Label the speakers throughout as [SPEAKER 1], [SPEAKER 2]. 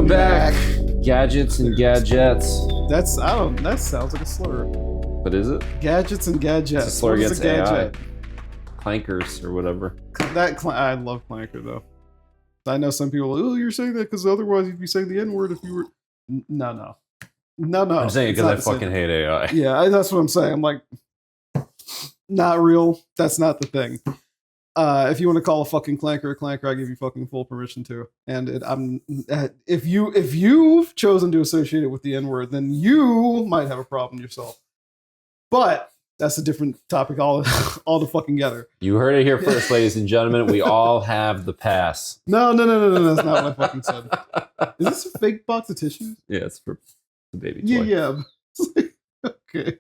[SPEAKER 1] back. Gadgets and gadgets.
[SPEAKER 2] That sounds like a slur.
[SPEAKER 1] But is it?
[SPEAKER 2] Gadgets and gadgets.
[SPEAKER 1] It's a slur against AI. Clankers or whatever.
[SPEAKER 2] I love clanker though. I know some people. Oh, you're saying that because otherwise you'd be saying the N word if you were. No.
[SPEAKER 1] I'm saying it because I fucking hate AI.
[SPEAKER 2] Yeah, that's what I'm saying. I'm like, not real. That's not the thing. If you want to call a fucking clanker a clanker, I give you fucking full permission to. And if you've chosen to associate it with the N word, then you might have a problem yourself. But that's a different topic all the fucking together.
[SPEAKER 1] You heard it here first, ladies and gentlemen. We all have the pass.
[SPEAKER 2] No. That's not what I fucking said. Is this a fake box of tissues?
[SPEAKER 1] Yeah, it's for the baby toy.
[SPEAKER 2] Yeah. Okay.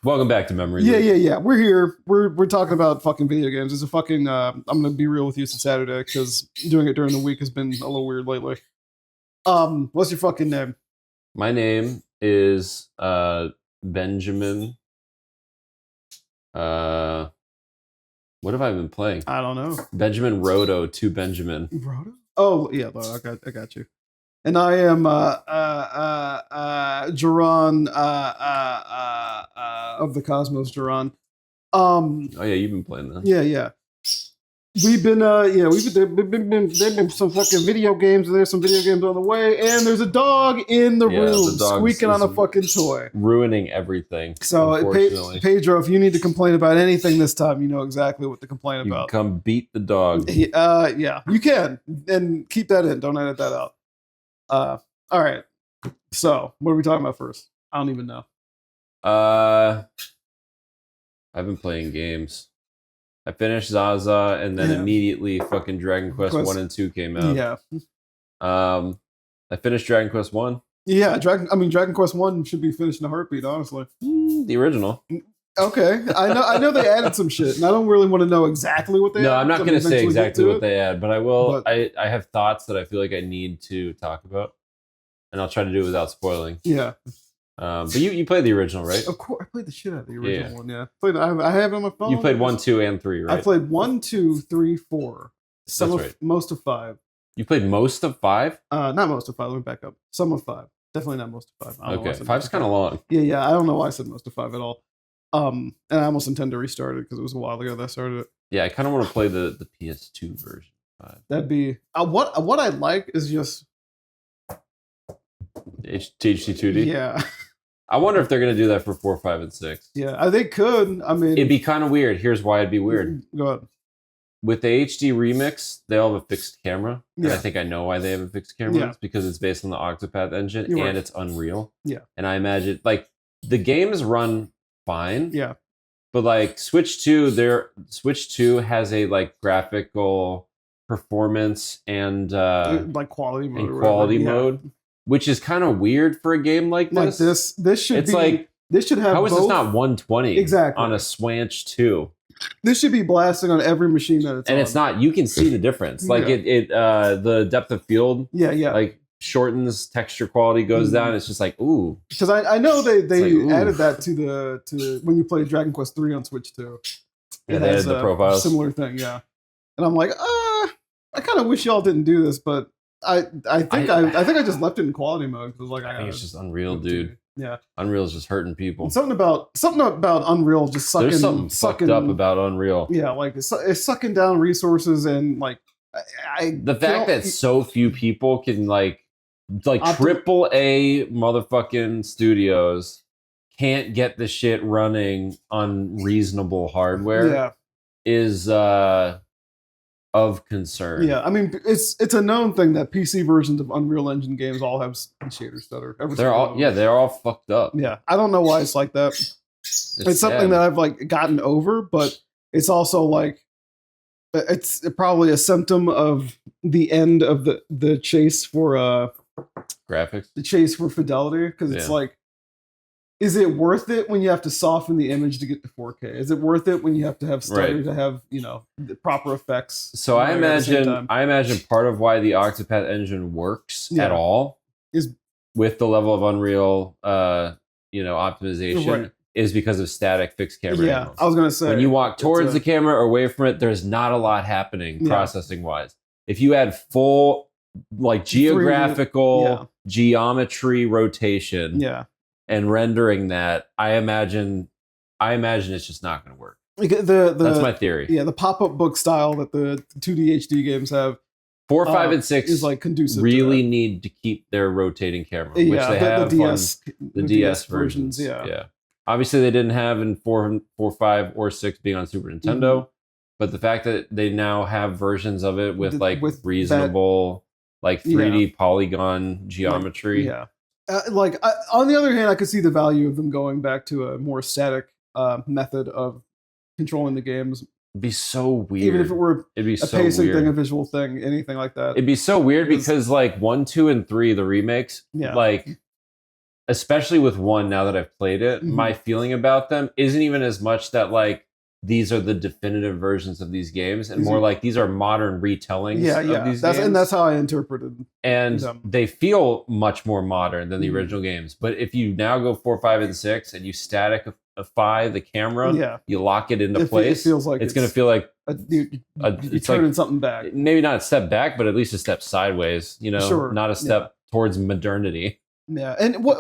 [SPEAKER 1] Welcome back to Memories.
[SPEAKER 2] Yeah. We're here. We're talking about fucking video games. It's a fucking. I'm gonna be real with you. It's Saturday because doing it during the week has been a little weird lately. What's your fucking name?
[SPEAKER 1] My name is Benjamin. What have I been playing?
[SPEAKER 2] I don't know.
[SPEAKER 1] Benjamin Roto to Benjamin.
[SPEAKER 2] Roto? Oh yeah, I got you. And I am Geron of the Cosmos, Geron.
[SPEAKER 1] Oh yeah, you've been playing that.
[SPEAKER 2] Yeah. We've been there've been some fucking video games, and there's some video games on the way, and there's a dog in the room squeaking on a fucking toy,
[SPEAKER 1] ruining everything.
[SPEAKER 2] So Pedro, if you need to complain about anything this time, you know exactly what to complain about.
[SPEAKER 1] Come beat the dog.
[SPEAKER 2] Yeah, you can, and keep that in. Don't edit that out. All right. So what are we talking about first? I don't even know.
[SPEAKER 1] I've been playing games. I finished Zaza, and then immediately fucking Dragon Quest 1 and 2 came out.
[SPEAKER 2] Yeah.
[SPEAKER 1] I finished Dragon Quest 1.
[SPEAKER 2] Yeah, Dragon Quest 1 should be finished in a heartbeat, honestly.
[SPEAKER 1] The original.
[SPEAKER 2] Okay. I know they added some shit, and I don't really want to know exactly what they added.
[SPEAKER 1] No, I'm not going to say exactly what they add, but I will. I have thoughts that I feel like I need to talk about, and I'll try to do it without spoiling.
[SPEAKER 2] Yeah.
[SPEAKER 1] But you played the original, right?
[SPEAKER 2] Of course, I played the shit out of the original one. Yeah, I have it on my phone.
[SPEAKER 1] You played 1, 2, and 3, right?
[SPEAKER 2] I played 1, 2, 3, 4. Most of 5.
[SPEAKER 1] You played most of 5?
[SPEAKER 2] Not most of 5. Let me back up. Some of 5. Definitely not most of 5.
[SPEAKER 1] Okay, 5's kind of long.
[SPEAKER 2] Yeah. I don't know why I said most of 5 at all. And I almost intend to restart it because it was a while ago that I started it.
[SPEAKER 1] Yeah, I kind of want to play the PS2 version.
[SPEAKER 2] That'd be what I like is just
[SPEAKER 1] HD2D.
[SPEAKER 2] Yeah.
[SPEAKER 1] I wonder if they're going to do that for 4, 5, and 6.
[SPEAKER 2] Yeah, they could. I mean,
[SPEAKER 1] it'd be kind of weird. Here's why it'd be weird.
[SPEAKER 2] Go ahead.
[SPEAKER 1] With the HD remix, they all have a fixed camera.
[SPEAKER 2] Yeah.
[SPEAKER 1] And I think I know why they have a fixed camera.
[SPEAKER 2] Yeah.
[SPEAKER 1] It's because it's based on the Octopath engine and it's Unreal.
[SPEAKER 2] Yeah.
[SPEAKER 1] And I imagine, like, the games run fine.
[SPEAKER 2] Yeah.
[SPEAKER 1] But, like, Switch 2 has a, like, graphical performance and
[SPEAKER 2] like quality mode.
[SPEAKER 1] And quality mode. Which is kind of weird for a game like this.
[SPEAKER 2] Like this should
[SPEAKER 1] it's
[SPEAKER 2] be.
[SPEAKER 1] Like,
[SPEAKER 2] this should have.
[SPEAKER 1] How is this not 120
[SPEAKER 2] exactly
[SPEAKER 1] on a Switch 2?
[SPEAKER 2] This should be blasting on every machine that it's
[SPEAKER 1] and
[SPEAKER 2] on.
[SPEAKER 1] It's not. You can see the difference. Like the depth of field.
[SPEAKER 2] Yeah.
[SPEAKER 1] Like shortens, texture quality goes down. It's just like ooh.
[SPEAKER 2] Because I know they added that to when you play Dragon Quest 3 on Switch 2.
[SPEAKER 1] Yeah, they added the profiles.
[SPEAKER 2] Similar thing. Yeah. And I'm like, I kind of wish y'all didn't do this, but. I think I just left it in quality mode because like
[SPEAKER 1] I think it's just Unreal, dude.
[SPEAKER 2] Yeah,
[SPEAKER 1] Unreal is just hurting people.
[SPEAKER 2] And something about Unreal just sucking.
[SPEAKER 1] There's something fucked up about Unreal.
[SPEAKER 2] Yeah, like it's sucking down resources and like
[SPEAKER 1] the fact that so few people can like triple A motherfucking studios can't get the shit running on reasonable hardware is of concern.
[SPEAKER 2] Yeah, I mean it's a known thing that PC versions of Unreal Engine games all have shaders that are
[SPEAKER 1] they're all fucked up.
[SPEAKER 2] Yeah, I don't know why it's like that. It's something that I've like gotten over, but it's also like it's probably a symptom of the end of the chase for
[SPEAKER 1] graphics,
[SPEAKER 2] the chase for fidelity, because it's like, is it worth it when you have to soften the image to get to 4K? Is it worth it when you have to have stutter to have, the proper effects?
[SPEAKER 1] So I imagine part of why the Octopath engine works at all
[SPEAKER 2] is
[SPEAKER 1] with the level of Unreal, optimization is because of static fixed camera angles.
[SPEAKER 2] I was going to say.
[SPEAKER 1] When you walk towards the camera or away from it, there's not a lot happening processing wise. If you add full like geographical geometry rotation and rendering that, I imagine it's just not going to work. That's my theory.
[SPEAKER 2] Yeah, the pop-up book style that the 2D HD games have.
[SPEAKER 1] 4, 5, and 6
[SPEAKER 2] is like conducive.
[SPEAKER 1] Really need to keep their rotating camera, which they have the DS versions. Yeah. Obviously, they didn't have in 4, 5, or 6 being on Super Nintendo, but the fact that they now have versions of it with reasonable, like 3D polygon geometry.
[SPEAKER 2] On the other hand, I could see the value of them going back to a more static method of controlling the games.
[SPEAKER 1] It'd be so weird.
[SPEAKER 2] Even if it were
[SPEAKER 1] a
[SPEAKER 2] pacing thing, a visual thing, anything like that.
[SPEAKER 1] It'd be so weird because like 1, 2, and 3, the remakes, like especially with 1, now that I've played it, my feeling about them isn't even as much that like these are the definitive versions of these games, and more like these are modern retellings of these games. And that's
[SPEAKER 2] how I interpreted.
[SPEAKER 1] And they feel much more modern than the original games. But if you now go 4, 5, and 6, and you staticify the camera, you lock it into place,
[SPEAKER 2] it feels like
[SPEAKER 1] it's going to feel like
[SPEAKER 2] you're turning something back.
[SPEAKER 1] Maybe not a step back, but at least a step sideways. Not a step towards modernity.
[SPEAKER 2] Yeah, and what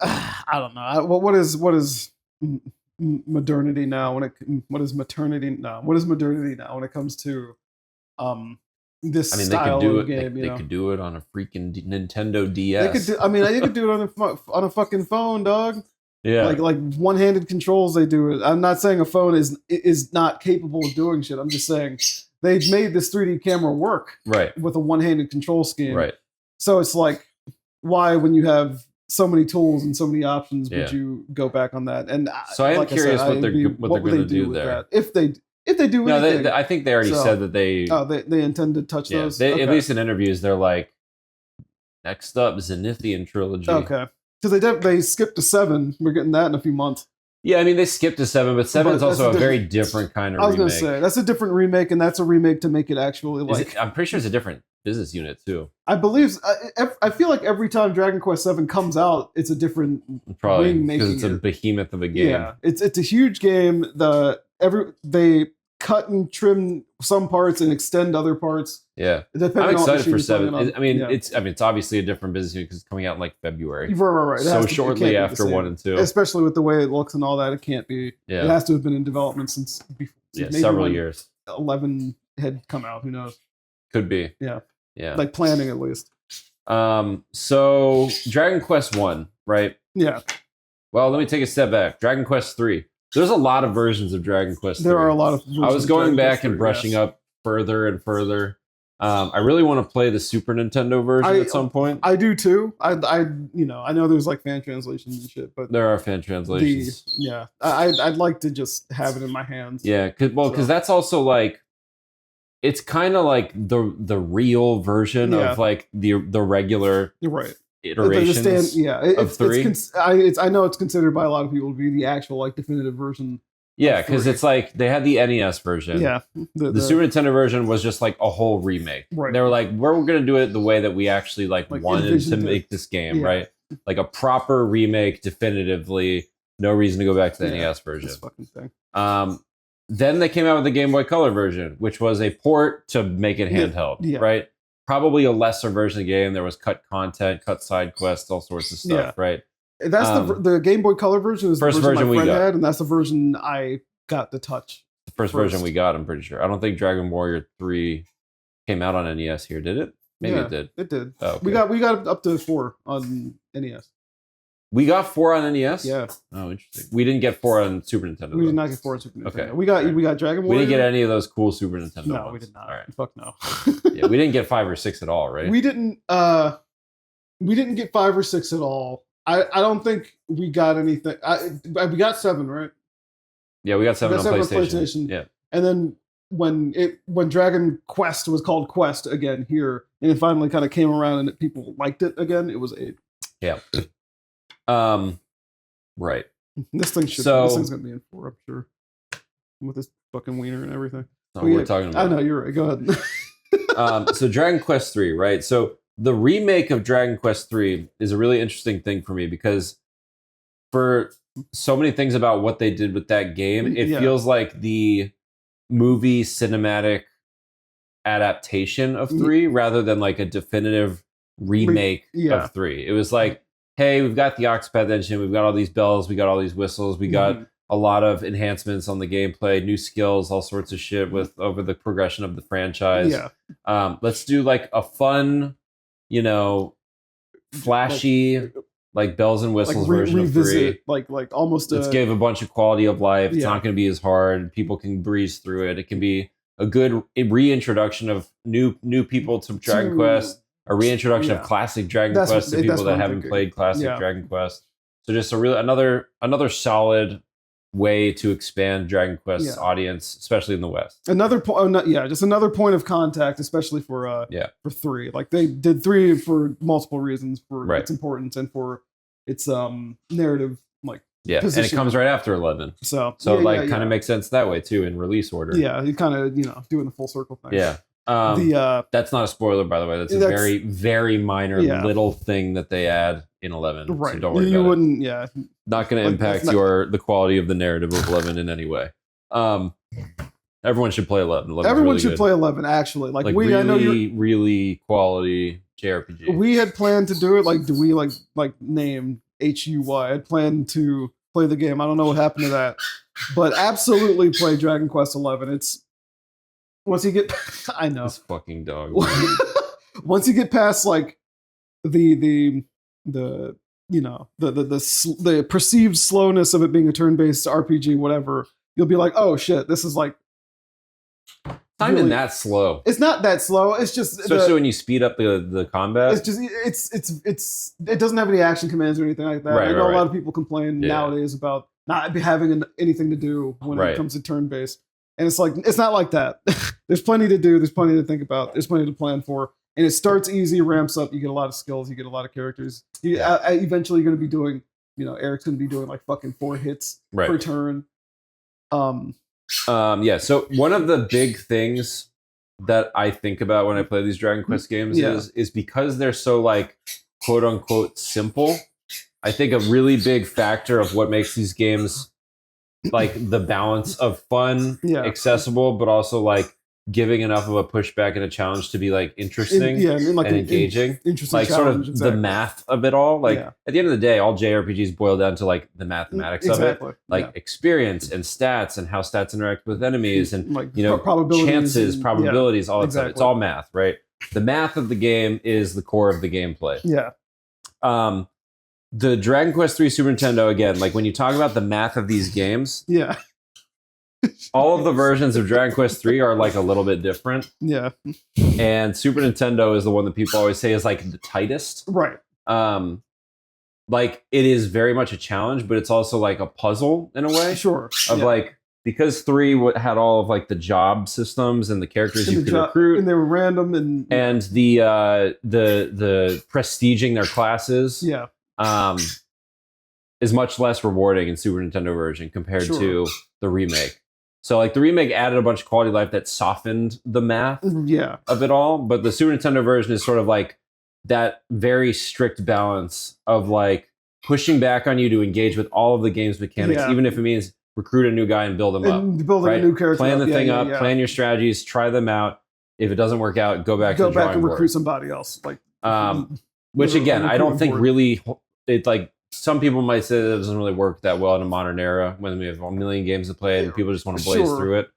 [SPEAKER 2] I don't know. What is modernity now what is maternity now? What is modernity now when it comes to this style of game?
[SPEAKER 1] They could do it on a freaking Nintendo DS.
[SPEAKER 2] They could do it on a fucking phone, dog.
[SPEAKER 1] Yeah,
[SPEAKER 2] like one-handed controls. They do it. I'm not saying a phone is not capable of doing shit. I'm just saying they've made this 3D camera work with a one-handed control scheme.
[SPEAKER 1] Right.
[SPEAKER 2] So it's like, why, when you have so many tools and so many options, would you go back on that? And
[SPEAKER 1] so I am curious what they're going to do there.
[SPEAKER 2] If they do anything.
[SPEAKER 1] I think they already said that
[SPEAKER 2] they intend to touch those.
[SPEAKER 1] At least in interviews, they're like, next up, Zenithian trilogy.
[SPEAKER 2] Okay. Because they skipped to 7. We're getting that in a few months.
[SPEAKER 1] Yeah, I mean, they skipped to 7, but 7 is also a very different kind of remake.
[SPEAKER 2] I was going to say, that's a different remake, and that's a remake to make it actually like...
[SPEAKER 1] I'm pretty sure it's a different business unit, too.
[SPEAKER 2] I believe... I feel like every time Dragon Quest 7 comes out, it's a different remake.
[SPEAKER 1] Because it's a behemoth of a game.
[SPEAKER 2] Yeah, it's a huge game. They cut and trim some parts and extend other parts.
[SPEAKER 1] Yeah, I'm excited for 7. It's obviously a different business unit because it's coming out in like February.
[SPEAKER 2] Right.
[SPEAKER 1] So shortly after 1 and 2,
[SPEAKER 2] especially with the way it looks and all that, it can't be. Yeah. It has to have been in development since before.
[SPEAKER 1] Several years.
[SPEAKER 2] 11 had come out. Who knows?
[SPEAKER 1] Could be.
[SPEAKER 2] Yeah.
[SPEAKER 1] Yeah.
[SPEAKER 2] Like planning at least.
[SPEAKER 1] So Dragon Quest 1, right?
[SPEAKER 2] Yeah.
[SPEAKER 1] Well, let me take a step back. Dragon Quest 3. There's a lot of versions of Dragon Quest 3.
[SPEAKER 2] There are a lot of versions.
[SPEAKER 1] I was going back and brushing up further and further. I really want to play the Super Nintendo version at some point.
[SPEAKER 2] I do too. I know there's like fan translations and shit, but
[SPEAKER 1] there are fan translations.
[SPEAKER 2] I'd like to just have it in my hands.
[SPEAKER 1] Yeah, because that's also like, it's kind of like the real version of like the regular iterations of 3.
[SPEAKER 2] I know it's considered by a lot of people to be the actual like definitive version.
[SPEAKER 1] Yeah, because it's like they had the NES version.
[SPEAKER 2] Yeah,
[SPEAKER 1] the Super Nintendo version was just like a whole remake.
[SPEAKER 2] Right.
[SPEAKER 1] They were like, we're going to do it the way that we actually like wanted to make this game, right? Like a proper remake, definitively. No reason to go back to the NES version.
[SPEAKER 2] This fucking thing.
[SPEAKER 1] Then they came out with the Game Boy Color version, which was a port to make it handheld, right? Probably a lesser version of the game. There was cut content, cut side quests, all sorts of stuff, right?
[SPEAKER 2] That's the Game Boy Color version. Is the version my friend had, and that's the version I got to touch.
[SPEAKER 1] The first version we got, I'm pretty sure. I don't think Dragon Warrior 3 came out on NES here, did it? Maybe it did.
[SPEAKER 2] It did.
[SPEAKER 1] Oh, okay.
[SPEAKER 2] We got up to 4 on NES.
[SPEAKER 1] We got 4 on NES?
[SPEAKER 2] Yeah.
[SPEAKER 1] Oh, interesting. We didn't get 4 on Super Nintendo.
[SPEAKER 2] We did not get 4 on Super Nintendo.
[SPEAKER 1] Okay.
[SPEAKER 2] We got Dragon Warrior.
[SPEAKER 1] We didn't get any of those cool Super Nintendo
[SPEAKER 2] No,
[SPEAKER 1] ones.
[SPEAKER 2] we did not.
[SPEAKER 1] All right.
[SPEAKER 2] Fuck no.
[SPEAKER 1] Yeah, we didn't get 5 or 6 at all, right?
[SPEAKER 2] We didn't get 5 or 6 at all. I don't think we got anything. We got 7, right?
[SPEAKER 1] Yeah, we got 7 on PlayStation. Yeah.
[SPEAKER 2] And then when Dragon Quest was called Quest again here, and it finally kind of came around and people liked it again, it was 8.
[SPEAKER 1] Yeah. Right.
[SPEAKER 2] This thing's gonna be in 4, I'm sure. With this fucking wiener and everything.
[SPEAKER 1] That's what we're talking about.
[SPEAKER 2] I know, you're right. Go ahead.
[SPEAKER 1] So Dragon Quest 3, right? So the remake of Dragon Quest 3 is a really interesting thing for me because for so many things about what they did with that game, it feels like the movie cinematic adaptation of 3 rather than like a definitive remake of 3. It was like, hey, we've got the Octopath engine, we've got all these bells, we got all these whistles, we got a lot of enhancements on the gameplay, new skills, all sorts of shit with over the progression of the franchise. Let's do like a fun, flashy, like bells and whistles version of 3.
[SPEAKER 2] Like almost.
[SPEAKER 1] Let's give a bunch of quality of life. It's not going to be as hard. People can breeze through it. It can be a good reintroduction of new people to Dragon Quest. A reintroduction of classic Dragon Quest to people that haven't played classic Dragon Quest. So just another solid way to expand Dragon Quest's audience, especially in the West.
[SPEAKER 2] Just another point of contact, especially for 3. Like they did 3 for multiple reasons, for its importance and for its narrative position.
[SPEAKER 1] And it comes right after 11. So kind of makes sense that way too in release order.
[SPEAKER 2] Yeah, you kind of doing the full circle thing.
[SPEAKER 1] Yeah. That's not a spoiler, by the way. That's a very, very minor little thing that they add in 11.
[SPEAKER 2] Right.
[SPEAKER 1] So don't worry about
[SPEAKER 2] it.
[SPEAKER 1] Not going to impact the quality of the narrative of 11 in any way. Everyone should play 11.
[SPEAKER 2] Everyone should play 11, actually. Like
[SPEAKER 1] really, I know really quality JRPG.
[SPEAKER 2] We had planned to do it. Like, do we name HUY? I had planned to play the game. I don't know what happened to that. But absolutely play Dragon Quest 11. It's once you get, I know
[SPEAKER 1] this fucking dog.
[SPEAKER 2] Once you get past like the perceived slowness of it being a turn-based RPG, whatever, you'll be like, oh shit, this is like.
[SPEAKER 1] It's not even that slow.
[SPEAKER 2] It's not that slow. It's just
[SPEAKER 1] especially when you speed up the combat.
[SPEAKER 2] It's just it doesn't have any action commands or anything like that. I know a lot of people complain nowadays about not having anything to do when it comes to turn-based. And it's like, it's not like that. There's plenty to do. There's plenty to think about. There's plenty to plan for. And it starts easy, ramps up. You get a lot of skills. You get a lot of characters. Eventually, you're going to be doing, Eric's going to be doing like fucking 4 hits per turn.
[SPEAKER 1] So one of the big things that I think about when I play these Dragon Quest games is because they're so like quote unquote simple. I think a really big factor of what makes these games like the balance of fun, accessible, but also like giving enough of a pushback and a challenge to be like interesting and engaging.
[SPEAKER 2] Interesting
[SPEAKER 1] like sort of the math of it all. Like at the end of the day, all JRPGs boil down to like the mathematics of it. Like experience and stats and how stats interact with enemies and like, chances, probabilities, all that stuff. It's all math, right? The math of the game is the core of the gameplay. The Dragon Quest 3 Super Nintendo, again, like when you talk about the math of these games, all of the versions of Dragon Quest 3 are like a little bit different. And Super Nintendo is the one that people always say is like the tightest.
[SPEAKER 2] Right.
[SPEAKER 1] Like it is very much a challenge, but it's also like a puzzle in a way.
[SPEAKER 2] Sure.
[SPEAKER 1] Of like, because 3 had all of like the job systems and the characters you could recruit,
[SPEAKER 2] and they were random, and
[SPEAKER 1] the prestiging their classes. Is much less rewarding in Super Nintendo version compared to the remake. So like the remake added a bunch of quality of life that softened the math of it all. But the Super Nintendo version is sort of like that very strict balance of like pushing back on you to engage with all of the game's mechanics, even if it means recruit a new guy and build him up.
[SPEAKER 2] Building a new character.
[SPEAKER 1] Plan the thing up, plan your strategies, try them out. If it doesn't work out, go back and
[SPEAKER 2] recruit somebody else. Like
[SPEAKER 1] which again, I don't think really it like some people might say that it doesn't really work that well in a modern era when we have a million games to play and people just want to blaze through it.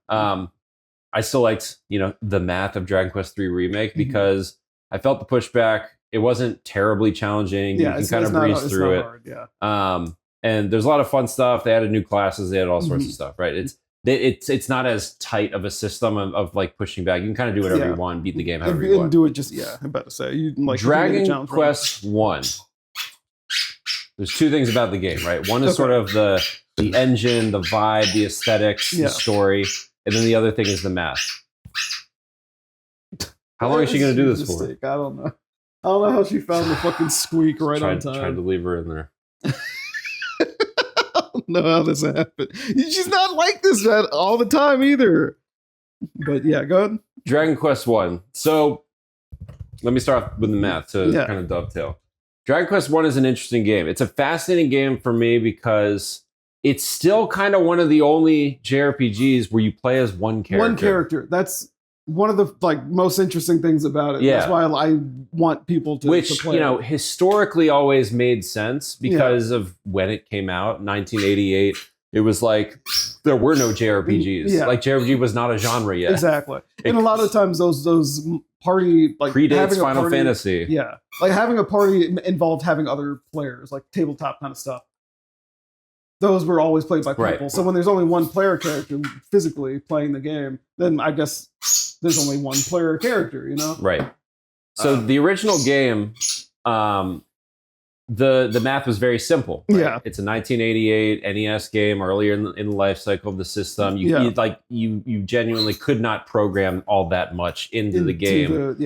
[SPEAKER 1] I still liked, the math of Dragon Quest 3 Remake because I felt the pushback. It wasn't terribly challenging. You can kind of breeze through it. Hard, and there's a lot of fun stuff. They added new classes. They added all sorts of stuff, right? It's not as tight of a system of like pushing back. You can kind of do whatever you want, beat the game however you want.
[SPEAKER 2] Do it just, I'm about to say. You like
[SPEAKER 1] Dragon Quest 1. There's 2 things about the game, right? One is sort of the engine, the vibe, the aesthetics, the story, and then the other thing is the math. How long is she going to do this for?
[SPEAKER 2] I don't know. I don't know how she found the fucking squeak on time.
[SPEAKER 1] Tried to leave her in there.
[SPEAKER 2] I don't know how this happened. She's not like this all the time either. But yeah, go ahead.
[SPEAKER 1] Dragon Quest 1. So let me start off with the math to kind of dovetail. Dragon Quest 1 is an interesting game. It's a fascinating game for me because it's still kind of one of the only JRPGs where you play as one character.
[SPEAKER 2] One character. That's one of the like most interesting things about it.
[SPEAKER 1] Yeah.
[SPEAKER 2] That's why I want people to play
[SPEAKER 1] it. Historically always made sense because of when it came out, 1988. It was like there were no JRPGs.
[SPEAKER 2] Yeah.
[SPEAKER 1] Like JRPG was not a genre yet.
[SPEAKER 2] Exactly. And a lot of times those party like
[SPEAKER 1] predates Final Fantasy.
[SPEAKER 2] Yeah. Like having a party involved having other players, like tabletop kind of stuff. Those were always played by people. Right. So when there's only one player character physically playing the game, then I guess there's only one player character, you know?
[SPEAKER 1] Right. So the original game, the math was very simple. Right?
[SPEAKER 2] Yeah.
[SPEAKER 1] It's a 1988 NES game earlier in the life cycle of the system. You genuinely could not program all that much into the game.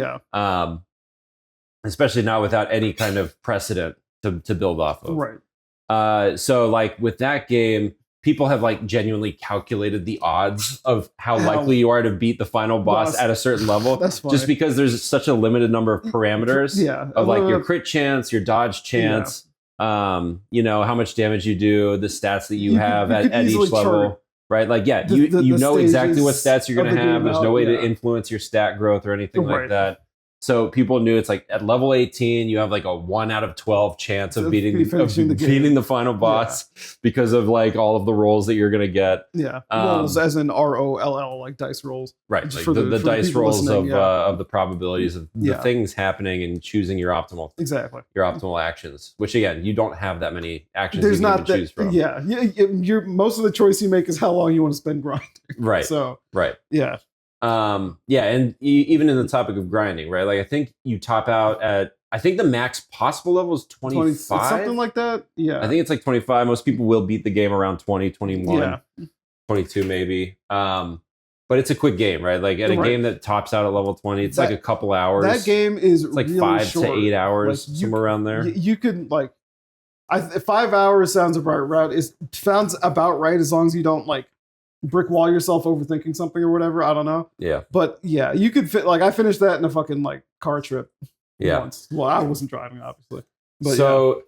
[SPEAKER 1] Especially not without any kind of precedent to build off of.
[SPEAKER 2] Right.
[SPEAKER 1] So like with that game, people have like genuinely calculated the odds of how likely you are to beat the final boss at a certain level.
[SPEAKER 2] That's funny.
[SPEAKER 1] Just because there's such a limited number of parameters of like your crit chance, your dodge chance, how much damage you do, the stats that you have at each level. Right? Like, you know exactly what stats you're going to have. There's no way to influence your stat growth or anything like that. So people knew it's like at level 18, you have like a 1 out of 12 chance of beating the final boss because of like all of the rolls that you're going to get.
[SPEAKER 2] Yeah. Rolls as in ROLL, like dice rolls.
[SPEAKER 1] Right. Like the dice rolls of the probabilities of the things happening and choosing your optimal actions, which again, you don't have that many actions you can choose from.
[SPEAKER 2] Yeah. Most of the choice you make is how long you want to spend grinding.
[SPEAKER 1] Right.
[SPEAKER 2] So,
[SPEAKER 1] yeah. And even in the topic of grinding, right? Like I think you top out at, I think the max possible level is 25.
[SPEAKER 2] Something like that. Yeah.
[SPEAKER 1] I think it's like 25. Most people will beat the game around 20, 21, 22 maybe. But it's a quick game, right? Like at a game that tops out at level 20, it's like a couple hours.
[SPEAKER 2] That game is
[SPEAKER 1] it's like
[SPEAKER 2] really
[SPEAKER 1] 5
[SPEAKER 2] short.
[SPEAKER 1] to 8 hours, somewhere around there.
[SPEAKER 2] You could like, 5 hours sounds about right. Sounds about right as long as you don't like brick wall yourself overthinking something or whatever. I don't know.
[SPEAKER 1] Yeah.
[SPEAKER 2] But yeah, you could fit like I finished that in a fucking like car trip.
[SPEAKER 1] Yeah.
[SPEAKER 2] Once. Well, I wasn't driving, obviously. But
[SPEAKER 1] so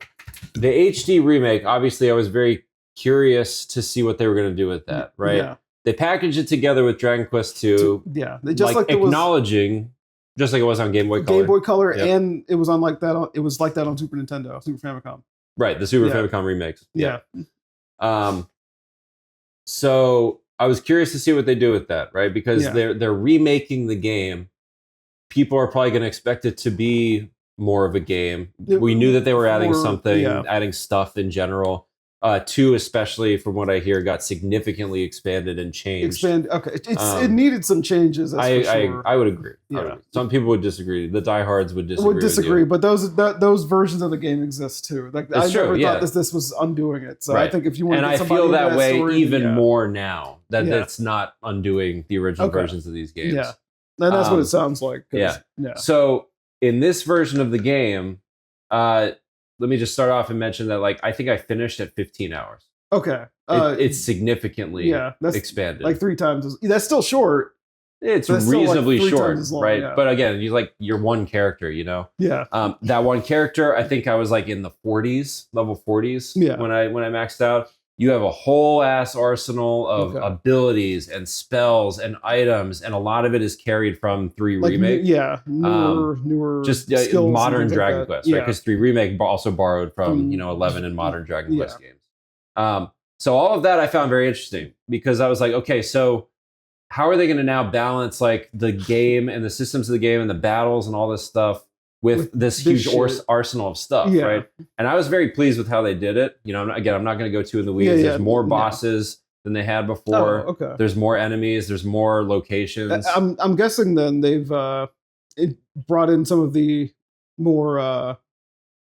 [SPEAKER 1] the HD remake, obviously I was very curious to see what they were going to do with that, right?
[SPEAKER 2] Yeah.
[SPEAKER 1] They packaged it together with Dragon Quest 2.
[SPEAKER 2] Yeah.
[SPEAKER 1] They just like acknowledging just like it was on Game Boy Color.
[SPEAKER 2] Game Boy Color and it was on like that it was like that on Super Nintendo, Super Famicom.
[SPEAKER 1] Right, the Super Famicom remakes.
[SPEAKER 2] Yeah.
[SPEAKER 1] So I was curious to see what they do with that, right? Because they're remaking the game. People are probably going to expect it to be more of a game. We knew that they were adding something, adding stuff in general. 2, especially from what I hear, got significantly expanded and changed.
[SPEAKER 2] It needed some changes.
[SPEAKER 1] I would agree.
[SPEAKER 2] Yeah.
[SPEAKER 1] Some people would disagree. The diehards would disagree.
[SPEAKER 2] But those versions of the game exist too. Like I never thought this was undoing it. So I think if you want,
[SPEAKER 1] I feel that way even more now that it's not undoing the original versions of these games.
[SPEAKER 2] Yeah, and that's what it sounds like.
[SPEAKER 1] Yeah. So in this version of the game, let me just start off and mention that like I think I finished at 15 hours.
[SPEAKER 2] Okay.
[SPEAKER 1] It's significantly expanded.
[SPEAKER 2] Like 3 times. That's still short.
[SPEAKER 1] It's reasonably
[SPEAKER 2] like
[SPEAKER 1] short,
[SPEAKER 2] long,
[SPEAKER 1] right?
[SPEAKER 2] Yeah.
[SPEAKER 1] But again, you're one character, you know?
[SPEAKER 2] Yeah.
[SPEAKER 1] That one character, I think I was like in the 40s, level 40s when I maxed out. You have a whole ass arsenal of abilities and spells and items, and a lot of it is carried from 3 Remake.
[SPEAKER 2] Newer
[SPEAKER 1] just modern Dragon Quest, right? Because 3 Remake also borrowed from 11 and modern Dragon Quest games. So all of that I found very interesting because I was like, okay, so how are they going to now balance like the game and the systems of the game and the battles and all this stuff with this huge arsenal of stuff, right? And I was very pleased with how they did it. I'm not going to go too in the weeds. There's more bosses than they had before. There's more enemies. There's more locations.
[SPEAKER 2] I'm guessing then they've brought in some of the more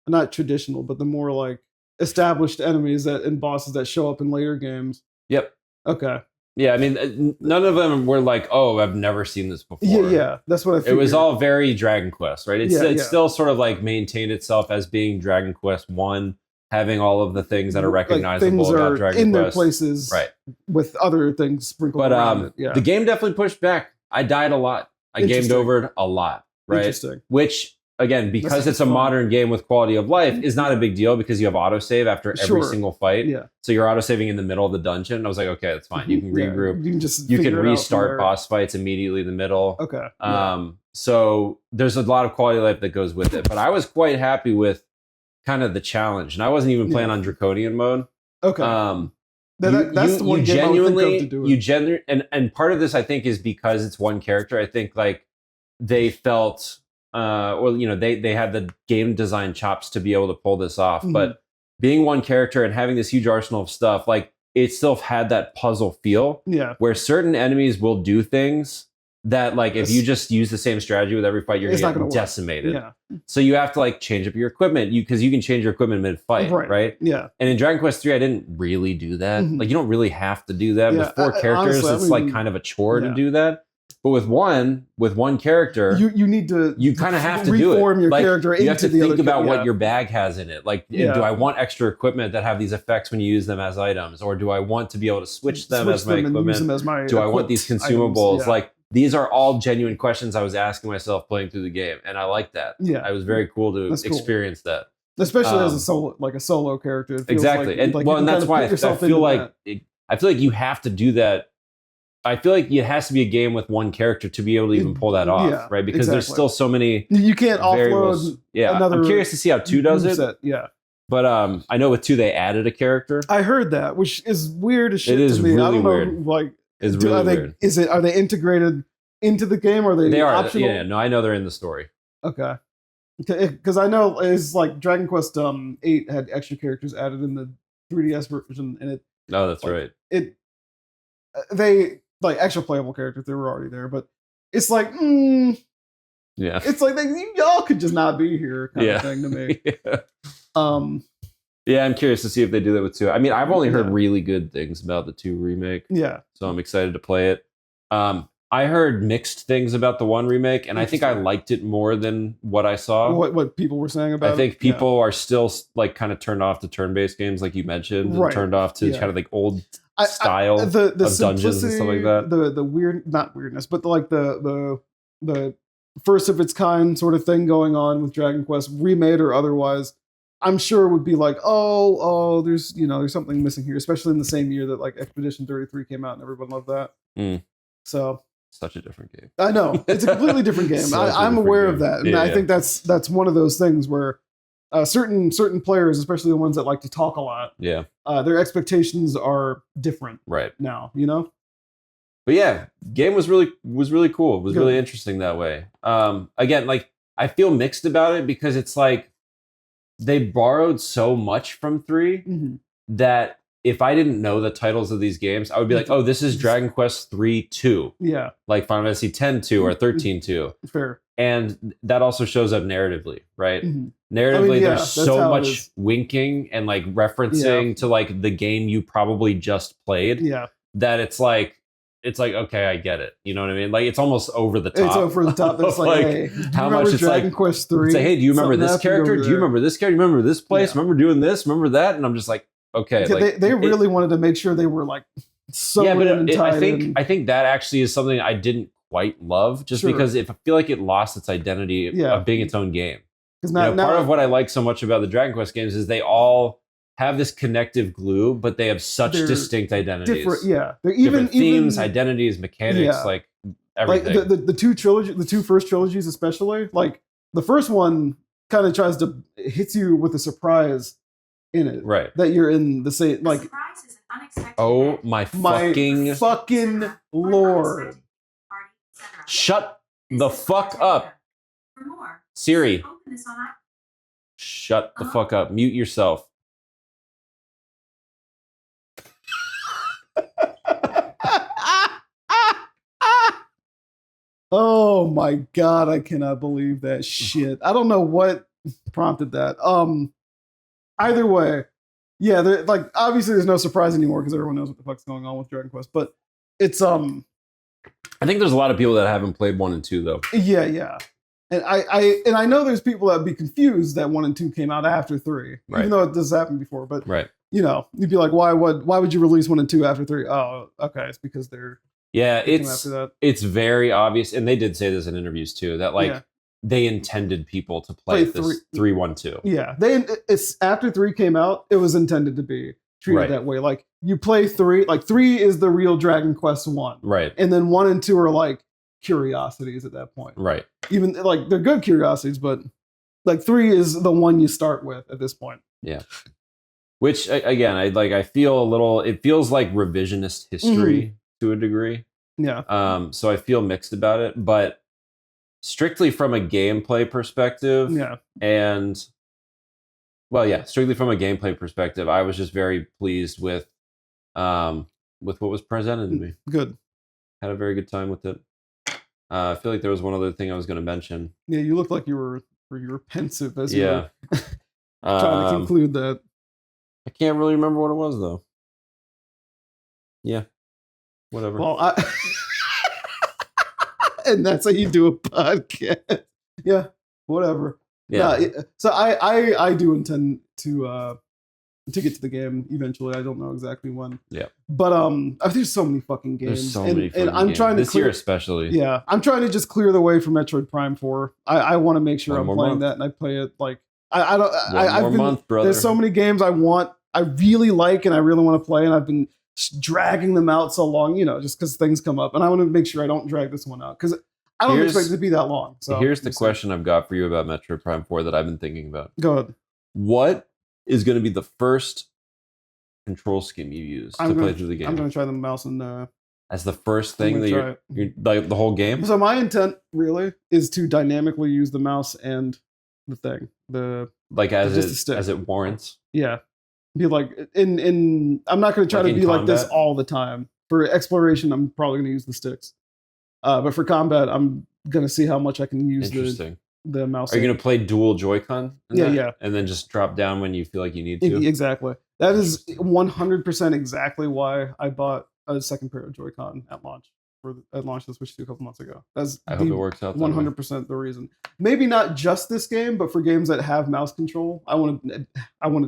[SPEAKER 2] not traditional, but the more like established enemies and bosses that show up in later games.
[SPEAKER 1] Yep.
[SPEAKER 2] Okay.
[SPEAKER 1] Yeah, I mean, none of them were like, "Oh, I've never seen this before."
[SPEAKER 2] Yeah, that's what I figured.
[SPEAKER 1] It was all very Dragon Quest, right? It's still sort of like maintained itself as being Dragon Quest 1, having all of the things that are recognizable about Dragon Quest
[SPEAKER 2] in their places,
[SPEAKER 1] right?
[SPEAKER 2] With other things sprinkled around it. Yeah.
[SPEAKER 1] The game definitely pushed back. I died a lot. I gamed over a lot, right?
[SPEAKER 2] Interesting.
[SPEAKER 1] Which again, because it's a modern game with quality of life, is not a big deal because you have autosave after every single fight.
[SPEAKER 2] Yeah.
[SPEAKER 1] So you're autosaving in the middle of the dungeon. I was like, okay, that's fine. You can regroup. You can restart boss fights immediately in the middle.
[SPEAKER 2] Okay.
[SPEAKER 1] So there's a lot of quality of life that goes with it. But I was quite happy with kind of the challenge. And I wasn't even playing on Draconian mode.
[SPEAKER 2] Okay. That's the one game I would think of to do it.
[SPEAKER 1] And part of this, I think, is because it's one character. I think like they felt... they had the game design chops to be able to pull this off. But being one character and having this huge arsenal of stuff, like it still had that puzzle feel.
[SPEAKER 2] Yeah.
[SPEAKER 1] Where certain enemies will do things that, like, if you just use the same strategy with every fight, you're going to get decimated.
[SPEAKER 2] Yeah.
[SPEAKER 1] So you have to like change up your equipment because you can change your equipment mid-fight, right?
[SPEAKER 2] Yeah.
[SPEAKER 1] And in Dragon Quest 3, I didn't really do that. Like, you don't really have to do that.
[SPEAKER 2] Yeah.
[SPEAKER 1] With 4 characters, honestly, it's like kind of a chore to do that. But with one character,
[SPEAKER 2] you need to
[SPEAKER 1] kind of have to do it.
[SPEAKER 2] Reform your character into the other.
[SPEAKER 1] You have to think about what your bag has in it. Like, do I want extra equipment that have these effects when you use them as items, or do I want to be able to switch them as my equipment? Do I want these consumables?
[SPEAKER 2] Items,
[SPEAKER 1] like, these are all genuine questions I was asking myself playing through the game, and I like that.
[SPEAKER 2] Yeah,
[SPEAKER 1] it was very cool to experience that,
[SPEAKER 2] especially as a solo character. It feels
[SPEAKER 1] exactly, and that's why I feel like you have to do that. I feel like it has to be a game with one character to be able to even pull that off, right? Because there's still so many.
[SPEAKER 2] You can't offload.
[SPEAKER 1] I'm curious to see how 2 does it.
[SPEAKER 2] Yeah,
[SPEAKER 1] but I know with 2 they added a character.
[SPEAKER 2] I heard that, which is weird as shit.
[SPEAKER 1] It is
[SPEAKER 2] to me.
[SPEAKER 1] really
[SPEAKER 2] I don't
[SPEAKER 1] weird.
[SPEAKER 2] know, like,
[SPEAKER 1] it's really weird.
[SPEAKER 2] Are they integrated into the game, or are they optional?
[SPEAKER 1] Yeah, no, I know they're in the story.
[SPEAKER 2] Okay, because I know it's like Dragon Quest 8 had extra characters added in the 3DS version, and it.
[SPEAKER 1] No, that's right.
[SPEAKER 2] They. Like extra playable characters, they were already there, but it's like,
[SPEAKER 1] yeah,
[SPEAKER 2] it's like y'all could just not be here, kind of thing to me.
[SPEAKER 1] Yeah, I'm curious to see if they do that with 2. I mean, I've only heard really good things about the 2 remake.
[SPEAKER 2] Yeah,
[SPEAKER 1] so I'm excited to play it. I heard mixed things about the 1 remake, and I think I liked it more than what I saw.
[SPEAKER 2] What people were saying about it?
[SPEAKER 1] I think people are still like kind of turned off to turn-based games, like you mentioned, and turned off to kind of like old style of dungeons and stuff like that.
[SPEAKER 2] The weird, not weirdness, but the first of its kind sort of thing going on with Dragon Quest, remade or otherwise, I'm sure would be like, there's there's something missing here, especially in the same year that like Expedition 33 came out and everyone loved that. So
[SPEAKER 1] such a different game.
[SPEAKER 2] I know, it's a completely different game. I'm aware of that, and I think that's one of those things where certain players, especially the ones that like to talk a lot, their expectations are different
[SPEAKER 1] right
[SPEAKER 2] now.
[SPEAKER 1] But yeah, game was really cool. It was really interesting that way. Again, like I feel mixed about it because it's like they borrowed so much from 3 that if I didn't know the titles of these games, I would be like, oh, this is Dragon Quest 3-2.
[SPEAKER 2] Yeah.
[SPEAKER 1] Like Final Fantasy 10-2 or 13-2.
[SPEAKER 2] Fair.
[SPEAKER 1] And that also shows up narratively, right? Narratively, there's so much winking and like referencing to like the game you probably just played.
[SPEAKER 2] Yeah.
[SPEAKER 1] That it's like, okay, I get it. You know what I mean? Like it's almost over the top.
[SPEAKER 2] It's over the top. It's like, hey,
[SPEAKER 1] how much it's
[SPEAKER 2] Dragon Quest 3?
[SPEAKER 1] It's like, hey, do you remember this character? Do you remember this character? Do you remember this place? Remember doing this? Remember that? And I'm just like, okay. Like,
[SPEAKER 2] they really wanted to make sure they were like so
[SPEAKER 1] I think that actually is something I didn't quite love, just because I feel like it lost its identity of being its own game. Because part of what I like so much about the Dragon Quest games is they all have this connective glue, but they have such distinct identities.
[SPEAKER 2] They're even
[SPEAKER 1] themes, identities, mechanics, like everything.
[SPEAKER 2] Like the two first trilogies, especially. Like the first one kind of tries to hits you with a surprise in it,
[SPEAKER 1] right?
[SPEAKER 2] That you're in the same like.
[SPEAKER 1] Oh my
[SPEAKER 2] fucking lord!
[SPEAKER 1] Shut the fuck up, Siri. Shut the fuck up. Mute yourself.
[SPEAKER 2] Oh my god, I cannot believe that shit. I don't know what prompted that. Either way, yeah, like obviously there's no surprise anymore because everyone knows what the fuck's going on with Dragon Quest, but it's
[SPEAKER 1] I think there's a lot of people that haven't played 1 and 2 though.
[SPEAKER 2] Yeah. And I know there's people that would be confused that 1 and 2 came out after 3.
[SPEAKER 1] Right.
[SPEAKER 2] Even though this happened before, but you'd be like, why would you release 1 and 2 after 3? Oh, okay, it's because they're
[SPEAKER 1] it's very obvious, and they did say this in interviews too, that like they intended people to play this 3-1-2.
[SPEAKER 2] Yeah, it's after 3 came out, it was intended to be treated that way. Like you play 3, like 3 is the real Dragon Quest 1,
[SPEAKER 1] right?
[SPEAKER 2] And then 1 and 2 are like curiosities at that point,
[SPEAKER 1] right?
[SPEAKER 2] Even like they're good curiosities, but like 3 is the one you start with at this point.
[SPEAKER 1] Yeah. Which again, I feel a little. It feels like revisionist history to a degree.
[SPEAKER 2] Yeah.
[SPEAKER 1] So I feel mixed about it, but strictly from a gameplay perspective, strictly from a gameplay perspective, I was just very pleased with what was presented to me.
[SPEAKER 2] Good.
[SPEAKER 1] Had a very good time with it. I feel like there was one other thing I was going to mention.
[SPEAKER 2] Yeah, you looked like you were pensive as you were trying to conclude that.
[SPEAKER 1] I can't really remember what it was though. Yeah, whatever.
[SPEAKER 2] Well, and that's how you do a podcast. Yeah, whatever.
[SPEAKER 1] Yeah.
[SPEAKER 2] No, so I do intend to get to the game eventually. I don't know exactly when.
[SPEAKER 1] Yeah.
[SPEAKER 2] But there's so many fucking games.
[SPEAKER 1] There's so many fucking
[SPEAKER 2] and I'm
[SPEAKER 1] games.
[SPEAKER 2] trying to
[SPEAKER 1] this year especially.
[SPEAKER 2] Yeah, I'm trying to just clear the way for Metroid Prime 4. I want to make sure I'm playing that and I play it like I've been brother. There's so many games I really like and I really want to play, and I've been dragging them out so long, just because things come up, and I want to make sure I don't drag this one out because I don't expect it to be that long. So
[SPEAKER 1] here's the question I've got for you about Metroid Prime 4 that I've been thinking about.
[SPEAKER 2] Go ahead.
[SPEAKER 1] What is going to be the first control scheme you use to play through the game?
[SPEAKER 2] I'm going to try the mouse and
[SPEAKER 1] as the first thing that you're like the whole game.
[SPEAKER 2] So my intent really is to dynamically use the mouse and the thing,
[SPEAKER 1] as it warrants.
[SPEAKER 2] Yeah, be like in. I'm not going to try to be combat? Like this all the time. For exploration, I'm probably going to use the sticks. But for combat, I'm going to see how much I can use the mouse.
[SPEAKER 1] Are you going to play dual Joy-Con?
[SPEAKER 2] Yeah.
[SPEAKER 1] And then just drop down when you feel like you need to?
[SPEAKER 2] Exactly. That is 100% exactly why I bought a second pair of Joy-Con at launch. At launch of the Switch 2 a couple months ago.
[SPEAKER 1] I hope it works out.
[SPEAKER 2] 100% the reason. Maybe not just this game, but for games that have mouse control, I wanted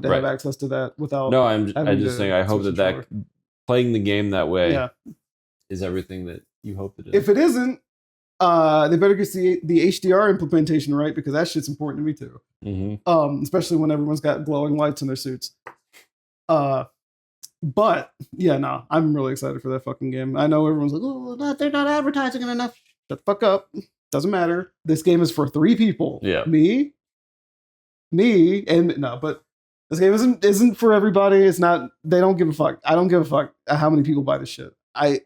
[SPEAKER 2] to have access to that without.
[SPEAKER 1] No, I'm just saying. I hope that playing the game that way is everything that you hope it is.
[SPEAKER 2] If it isn't, they better get the HDR implementation right, because that shit's important to me too.
[SPEAKER 1] Mm-hmm.
[SPEAKER 2] Especially when everyone's got glowing lights in their suits. But yeah, no, I'm really excited for that fucking game. I know everyone's like, oh, they're not advertising it enough. Shut the fuck up. Doesn't matter. This game is for 3 people.
[SPEAKER 1] Yeah.
[SPEAKER 2] Me, and no, but this game isn't for everybody. It's not. They don't give a fuck. I don't give a fuck how many people buy this shit. I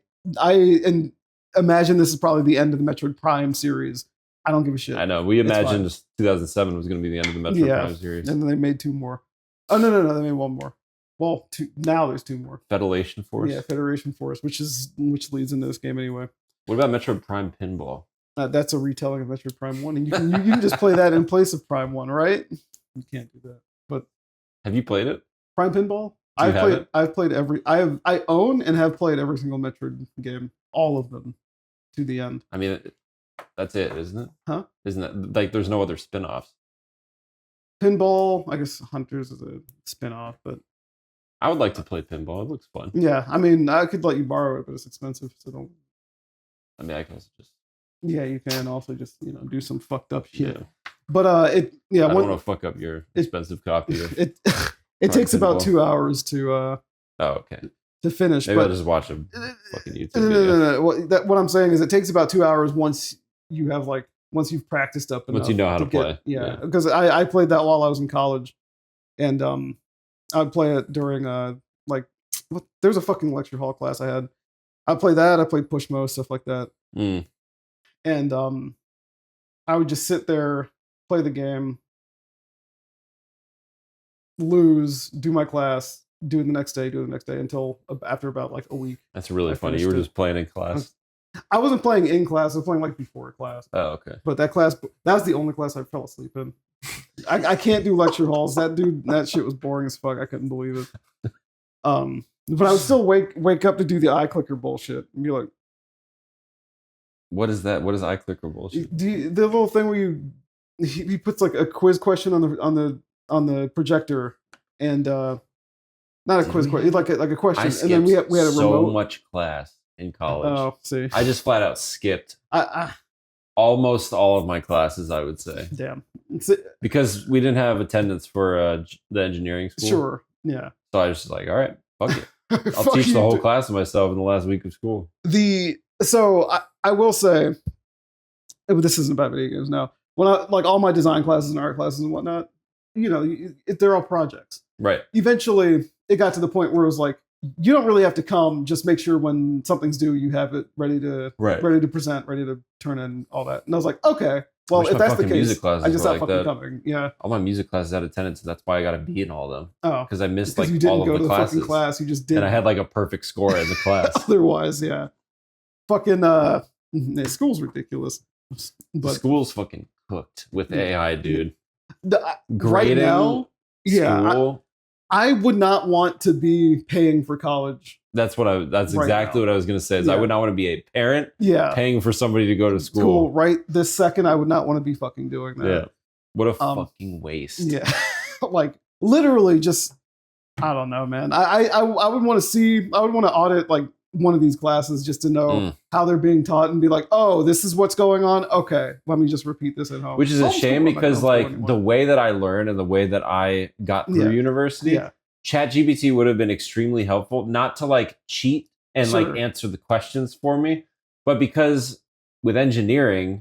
[SPEAKER 2] imagine this is probably the end of the Metroid Prime series. I don't give a shit.
[SPEAKER 1] I know. We imagined 2007 was going to be the end of the Metroid Prime series.
[SPEAKER 2] And then they made 2 more. Oh, no. They made 1 more. Well, 2, now there's 2 more.
[SPEAKER 1] Federation Force?
[SPEAKER 2] Yeah, Federation Force, which leads into this game anyway.
[SPEAKER 1] What about Metroid Prime Pinball?
[SPEAKER 2] That's a retelling of Metroid Prime 1. And you can just play that in place of Prime 1, right? You can't do that. But
[SPEAKER 1] have you played it?
[SPEAKER 2] Prime Pinball? I've played I own and have played every single Metroid game. All of them. To the end.
[SPEAKER 1] I mean, that's it, isn't it?
[SPEAKER 2] Huh?
[SPEAKER 1] Isn't it? Like, there's no other spin-offs.
[SPEAKER 2] Pinball, I guess Hunters is a spin-off, but
[SPEAKER 1] I would like to play pinball. It looks fun.
[SPEAKER 2] Yeah, I mean, I could let you borrow it, but it's expensive, so don't.
[SPEAKER 1] I mean, I can also just.
[SPEAKER 2] Yeah, you can also just do some fucked up shit. Yeah. But I
[SPEAKER 1] don't want to fuck up your expensive copy.
[SPEAKER 2] It takes about 2 hours to.
[SPEAKER 1] Oh, okay.
[SPEAKER 2] To finish.
[SPEAKER 1] Maybe I'll just watch a fucking YouTube video.
[SPEAKER 2] No. What I'm saying is, it takes about 2 hours once you've practiced up enough.
[SPEAKER 1] Once you know how to play.
[SPEAKER 2] Yeah, because I played that while I was in college, and I'd play it during there's a fucking lecture hall class I had. I played that. I played Pushmo, stuff like that. And I would just sit there, play the game, lose, do my class, do it the next day, until after about like a week.
[SPEAKER 1] That's really funny. You were just playing in class.
[SPEAKER 2] I wasn't playing in class. I was playing like before class.
[SPEAKER 1] Oh, okay.
[SPEAKER 2] But that was the only class I fell asleep in. I can't do lecture halls. That shit was boring as fuck. I couldn't believe it. But I would still wake up to do the eye clicker bullshit and be like,
[SPEAKER 1] "What is that? What is eye clicker bullshit?"
[SPEAKER 2] The little thing where he puts like a quiz question on the projector, and not a quiz question, like a question, and then we had a remote.
[SPEAKER 1] So much class in college.
[SPEAKER 2] Oh, see,
[SPEAKER 1] I just flat out skipped.
[SPEAKER 2] I
[SPEAKER 1] almost all of my classes, I would say.
[SPEAKER 2] Damn.
[SPEAKER 1] Because we didn't have attendance for the engineering school.
[SPEAKER 2] Sure. Yeah.
[SPEAKER 1] So I was just like, all right, fuck it. I'll teach the whole class to myself in the last week of school.
[SPEAKER 2] So I will say, this isn't about video games now. When I like all my design classes and art classes and whatnot, they're all projects.
[SPEAKER 1] Right.
[SPEAKER 2] Eventually, it got to the point where it was like, you don't really have to come. Just make sure when something's due, you have it ready to present, ready to turn in, all that. And I was like, okay, well, if that's the case, I just stopped fucking coming. Yeah.
[SPEAKER 1] All my music classes had attendance, and that's why I got a B in all of them. Oh, because I missed like
[SPEAKER 2] you didn't
[SPEAKER 1] all
[SPEAKER 2] go
[SPEAKER 1] of
[SPEAKER 2] to
[SPEAKER 1] the classes.
[SPEAKER 2] Fucking class. You just did,
[SPEAKER 1] and I had like a perfect score in the class.
[SPEAKER 2] Otherwise, yeah. Fucking school's ridiculous. But
[SPEAKER 1] school's fucking cooked with AI, dude.
[SPEAKER 2] Right now,
[SPEAKER 1] school.
[SPEAKER 2] I would not want to be paying for college.
[SPEAKER 1] That's exactly what I was going to say. I would not want to be a parent paying for somebody to go to school.
[SPEAKER 2] Right this second, I would not want to be fucking doing that.
[SPEAKER 1] Yeah. What a fucking waste.
[SPEAKER 2] Yeah. Like literally just, I don't know, man. I would want to audit like one of these classes just to know how they're being taught and be like, oh, this is what's going on. Okay, let me just repeat this at home.
[SPEAKER 1] Which is a shame because like the way that I learned and the way that I got through university, ChatGPT would have been extremely helpful, not to like cheat and like answer the questions for me, but because with engineering,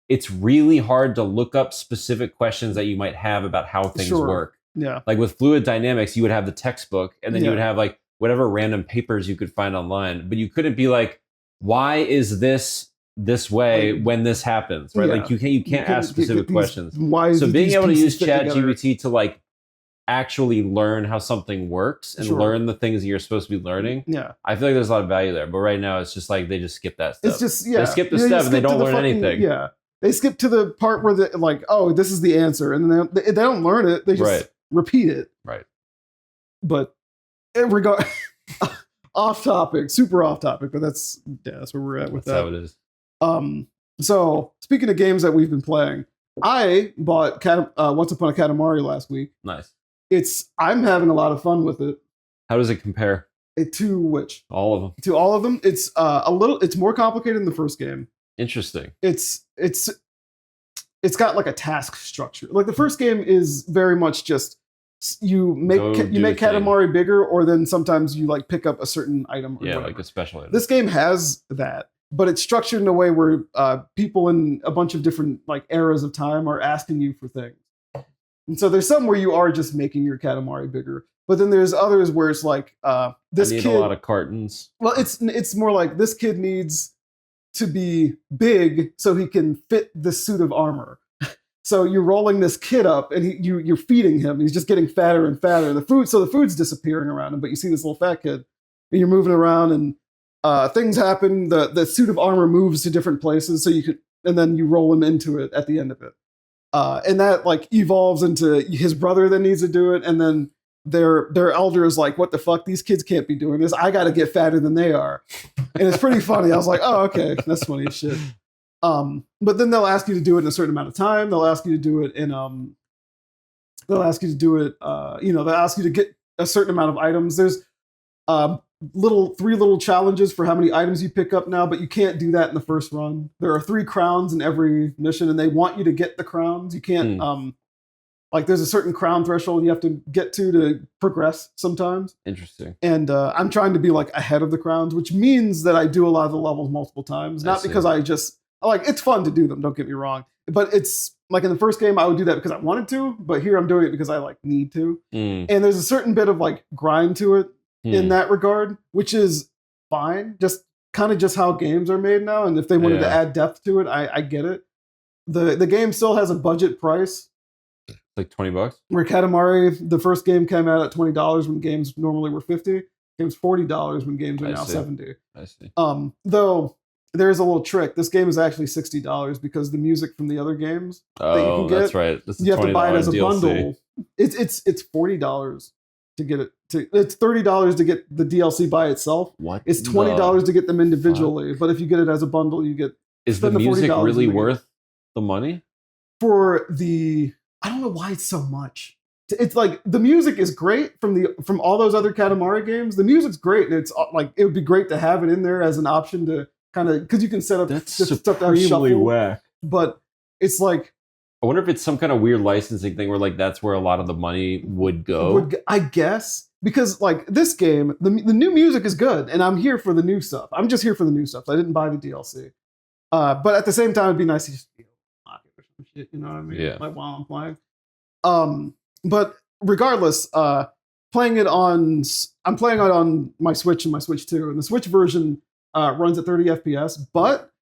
[SPEAKER 1] it's really hard to look up specific questions that you might have about how things work.
[SPEAKER 2] Yeah.
[SPEAKER 1] Like with fluid dynamics, you would have the textbook and then you would have like whatever random papers you could find online, but you couldn't be like, why is this way when this happens, right? Like you can't ask specific questions. So being able to use ChatGPT to like actually learn how something works and learn the things that you're supposed to be learning. Yeah. I feel like there's a lot of value there, but right now it's just like they just skip that step.
[SPEAKER 2] It's just
[SPEAKER 1] they skip the step and they don't learn anything.
[SPEAKER 2] Yeah. They skip to the part where they're like, oh, this is the answer, and then they don't learn it. They just repeat it.
[SPEAKER 1] Right.
[SPEAKER 2] But in regard off topic, super off topic, but that's where we're at with that.
[SPEAKER 1] That's how it is.
[SPEAKER 2] So speaking of games that we've been playing, I bought Once Upon a Katamari last week.
[SPEAKER 1] Nice.
[SPEAKER 2] I'm having a lot of fun with it.
[SPEAKER 1] How does it compare?
[SPEAKER 2] To which?
[SPEAKER 1] All of them.
[SPEAKER 2] To all of them. It's more complicated than the first game.
[SPEAKER 1] Interesting.
[SPEAKER 2] It's got like a task structure. Like the first game is very much just you make Katamari bigger, or then sometimes you like pick up a certain item. Or
[SPEAKER 1] like a special item.
[SPEAKER 2] This game has that, but it's structured in a way where people in a bunch of different like eras of time are asking you for things. And so there's some where you are just making your Katamari bigger, but then there's others where it's like this kid.
[SPEAKER 1] A lot of cartons.
[SPEAKER 2] Well, it's more like this kid needs to be big so he can fit this suit of armor. So you're rolling this kid up, and you're feeding him. He's just getting fatter and fatter. The food's disappearing around him, but you see this little fat kid, and you're moving around, and things happen. The suit of armor moves to different places, and then you roll him into it at the end of it. And that like evolves into his brother that needs to do it, and then their elder is like, "What the fuck? These kids can't be doing this. I got to get fatter than they are." And it's pretty funny. I was like, "Oh, okay, that's funny as shit." But then they'll ask you to do it in a certain amount of time. They'll ask you to do it they'll ask you to get a certain amount of items. There's three little challenges for how many items you pick up now, but you can't do that in the first run. There are 3 crowns in every mission, and they want you to get the crowns. You can't, like there's a certain crown threshold you have to get to progress sometimes.
[SPEAKER 1] Interesting.
[SPEAKER 2] And I'm trying to be like ahead of the crowns, which means that I do a lot of the levels multiple times. Not because it's fun to do them, don't get me wrong. But it's like in the first game, I would do that because I wanted to, but here I'm doing it because I like need to. And there's a certain bit of like grind to it in that regard, which is fine. Just kind of just how games are made now. And if they wanted to add depth to it, I get it. The game still has a budget price.
[SPEAKER 1] Like $20? Where
[SPEAKER 2] Katamari, the first game came out at $20 when games normally were $50. Games $40 when games are now $70.
[SPEAKER 1] I see.
[SPEAKER 2] Though there's a little trick. This game is actually $60 because the music from the other games that you can get,
[SPEAKER 1] that's right.
[SPEAKER 2] You have to buy it as a
[SPEAKER 1] DLC.
[SPEAKER 2] Bundle. It's $40 to get it. It's $30 to get the DLC by itself.
[SPEAKER 1] What?
[SPEAKER 2] It's $20 to get them individually. But if you get it as a bundle, you get.
[SPEAKER 1] Is the music really worth the money?
[SPEAKER 2] I don't know why it's so much. It's like the music is great from all those other Katamari games. The music's great, and it's like it would be great to have it in there as an option to kind of because you can set up
[SPEAKER 1] that's
[SPEAKER 2] stuff that shuffle.
[SPEAKER 1] Whack.
[SPEAKER 2] but it's like
[SPEAKER 1] I wonder if it's some kind of weird licensing thing where like that's where a lot of the money would go.
[SPEAKER 2] I guess because like this game, the new music is good, and I'm here for the new stuff. I'm just here for the new stuff. I didn't buy the DLC, but at the same time, it'd be nice to just pocket or some shit. You know what I mean?
[SPEAKER 1] Yeah.
[SPEAKER 2] Like while I'm playing. But regardless, I'm playing it on my Switch and my Switch 2, and the Switch version runs at 30 FPS, but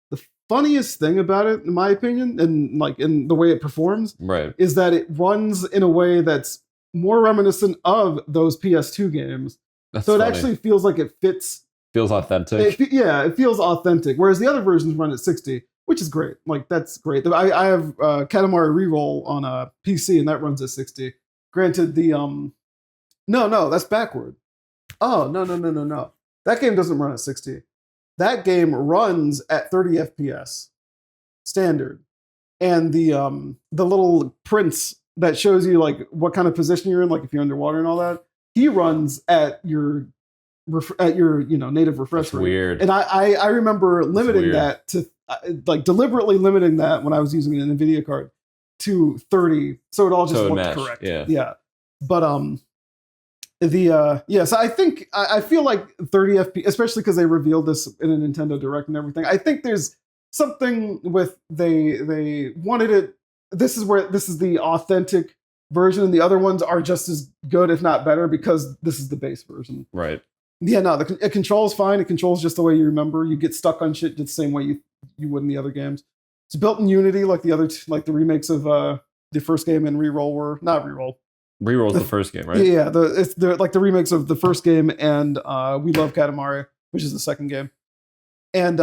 [SPEAKER 2] funniest thing about it, in my opinion, and like in the way it performs,
[SPEAKER 1] right,
[SPEAKER 2] is that it runs in a way that's more reminiscent of those PS2 games. That's so it funny. Actually feels like it fits.
[SPEAKER 1] Feels authentic.
[SPEAKER 2] It feels authentic. Whereas the other versions run at 60, which is great. Like that's great. I have Katamari Reroll on a PC, and that runs at 60. Granted, the no, that's backward. Oh no. That game doesn't run at 60. That game runs at 30 FPS standard, and the little prints that shows you like what kind of position you're in, like if you're underwater and all that, he runs at your native refresh rate.
[SPEAKER 1] Weird.
[SPEAKER 2] And I remember limiting that to like deliberately limiting that when I was using an NVIDIA card to 30, so it all just looked correct. Yeah. But so I feel like 30 FPS, especially because they revealed this in a Nintendo Direct and everything. I think there's something with they wanted it. This is the authentic version, and the other ones are just as good, if not better, because this is the base version.
[SPEAKER 1] Right.
[SPEAKER 2] Yeah. No, it controls fine. It controls just the way you remember. You get stuck on shit the same way you would in the other games. It's built in Unity, like the other like the remakes of the first game and Reroll were not Reroll.
[SPEAKER 1] Reroll's the first game, right?
[SPEAKER 2] Yeah, it's like the remakes of the first game and We Love Katamari, which is the second game. And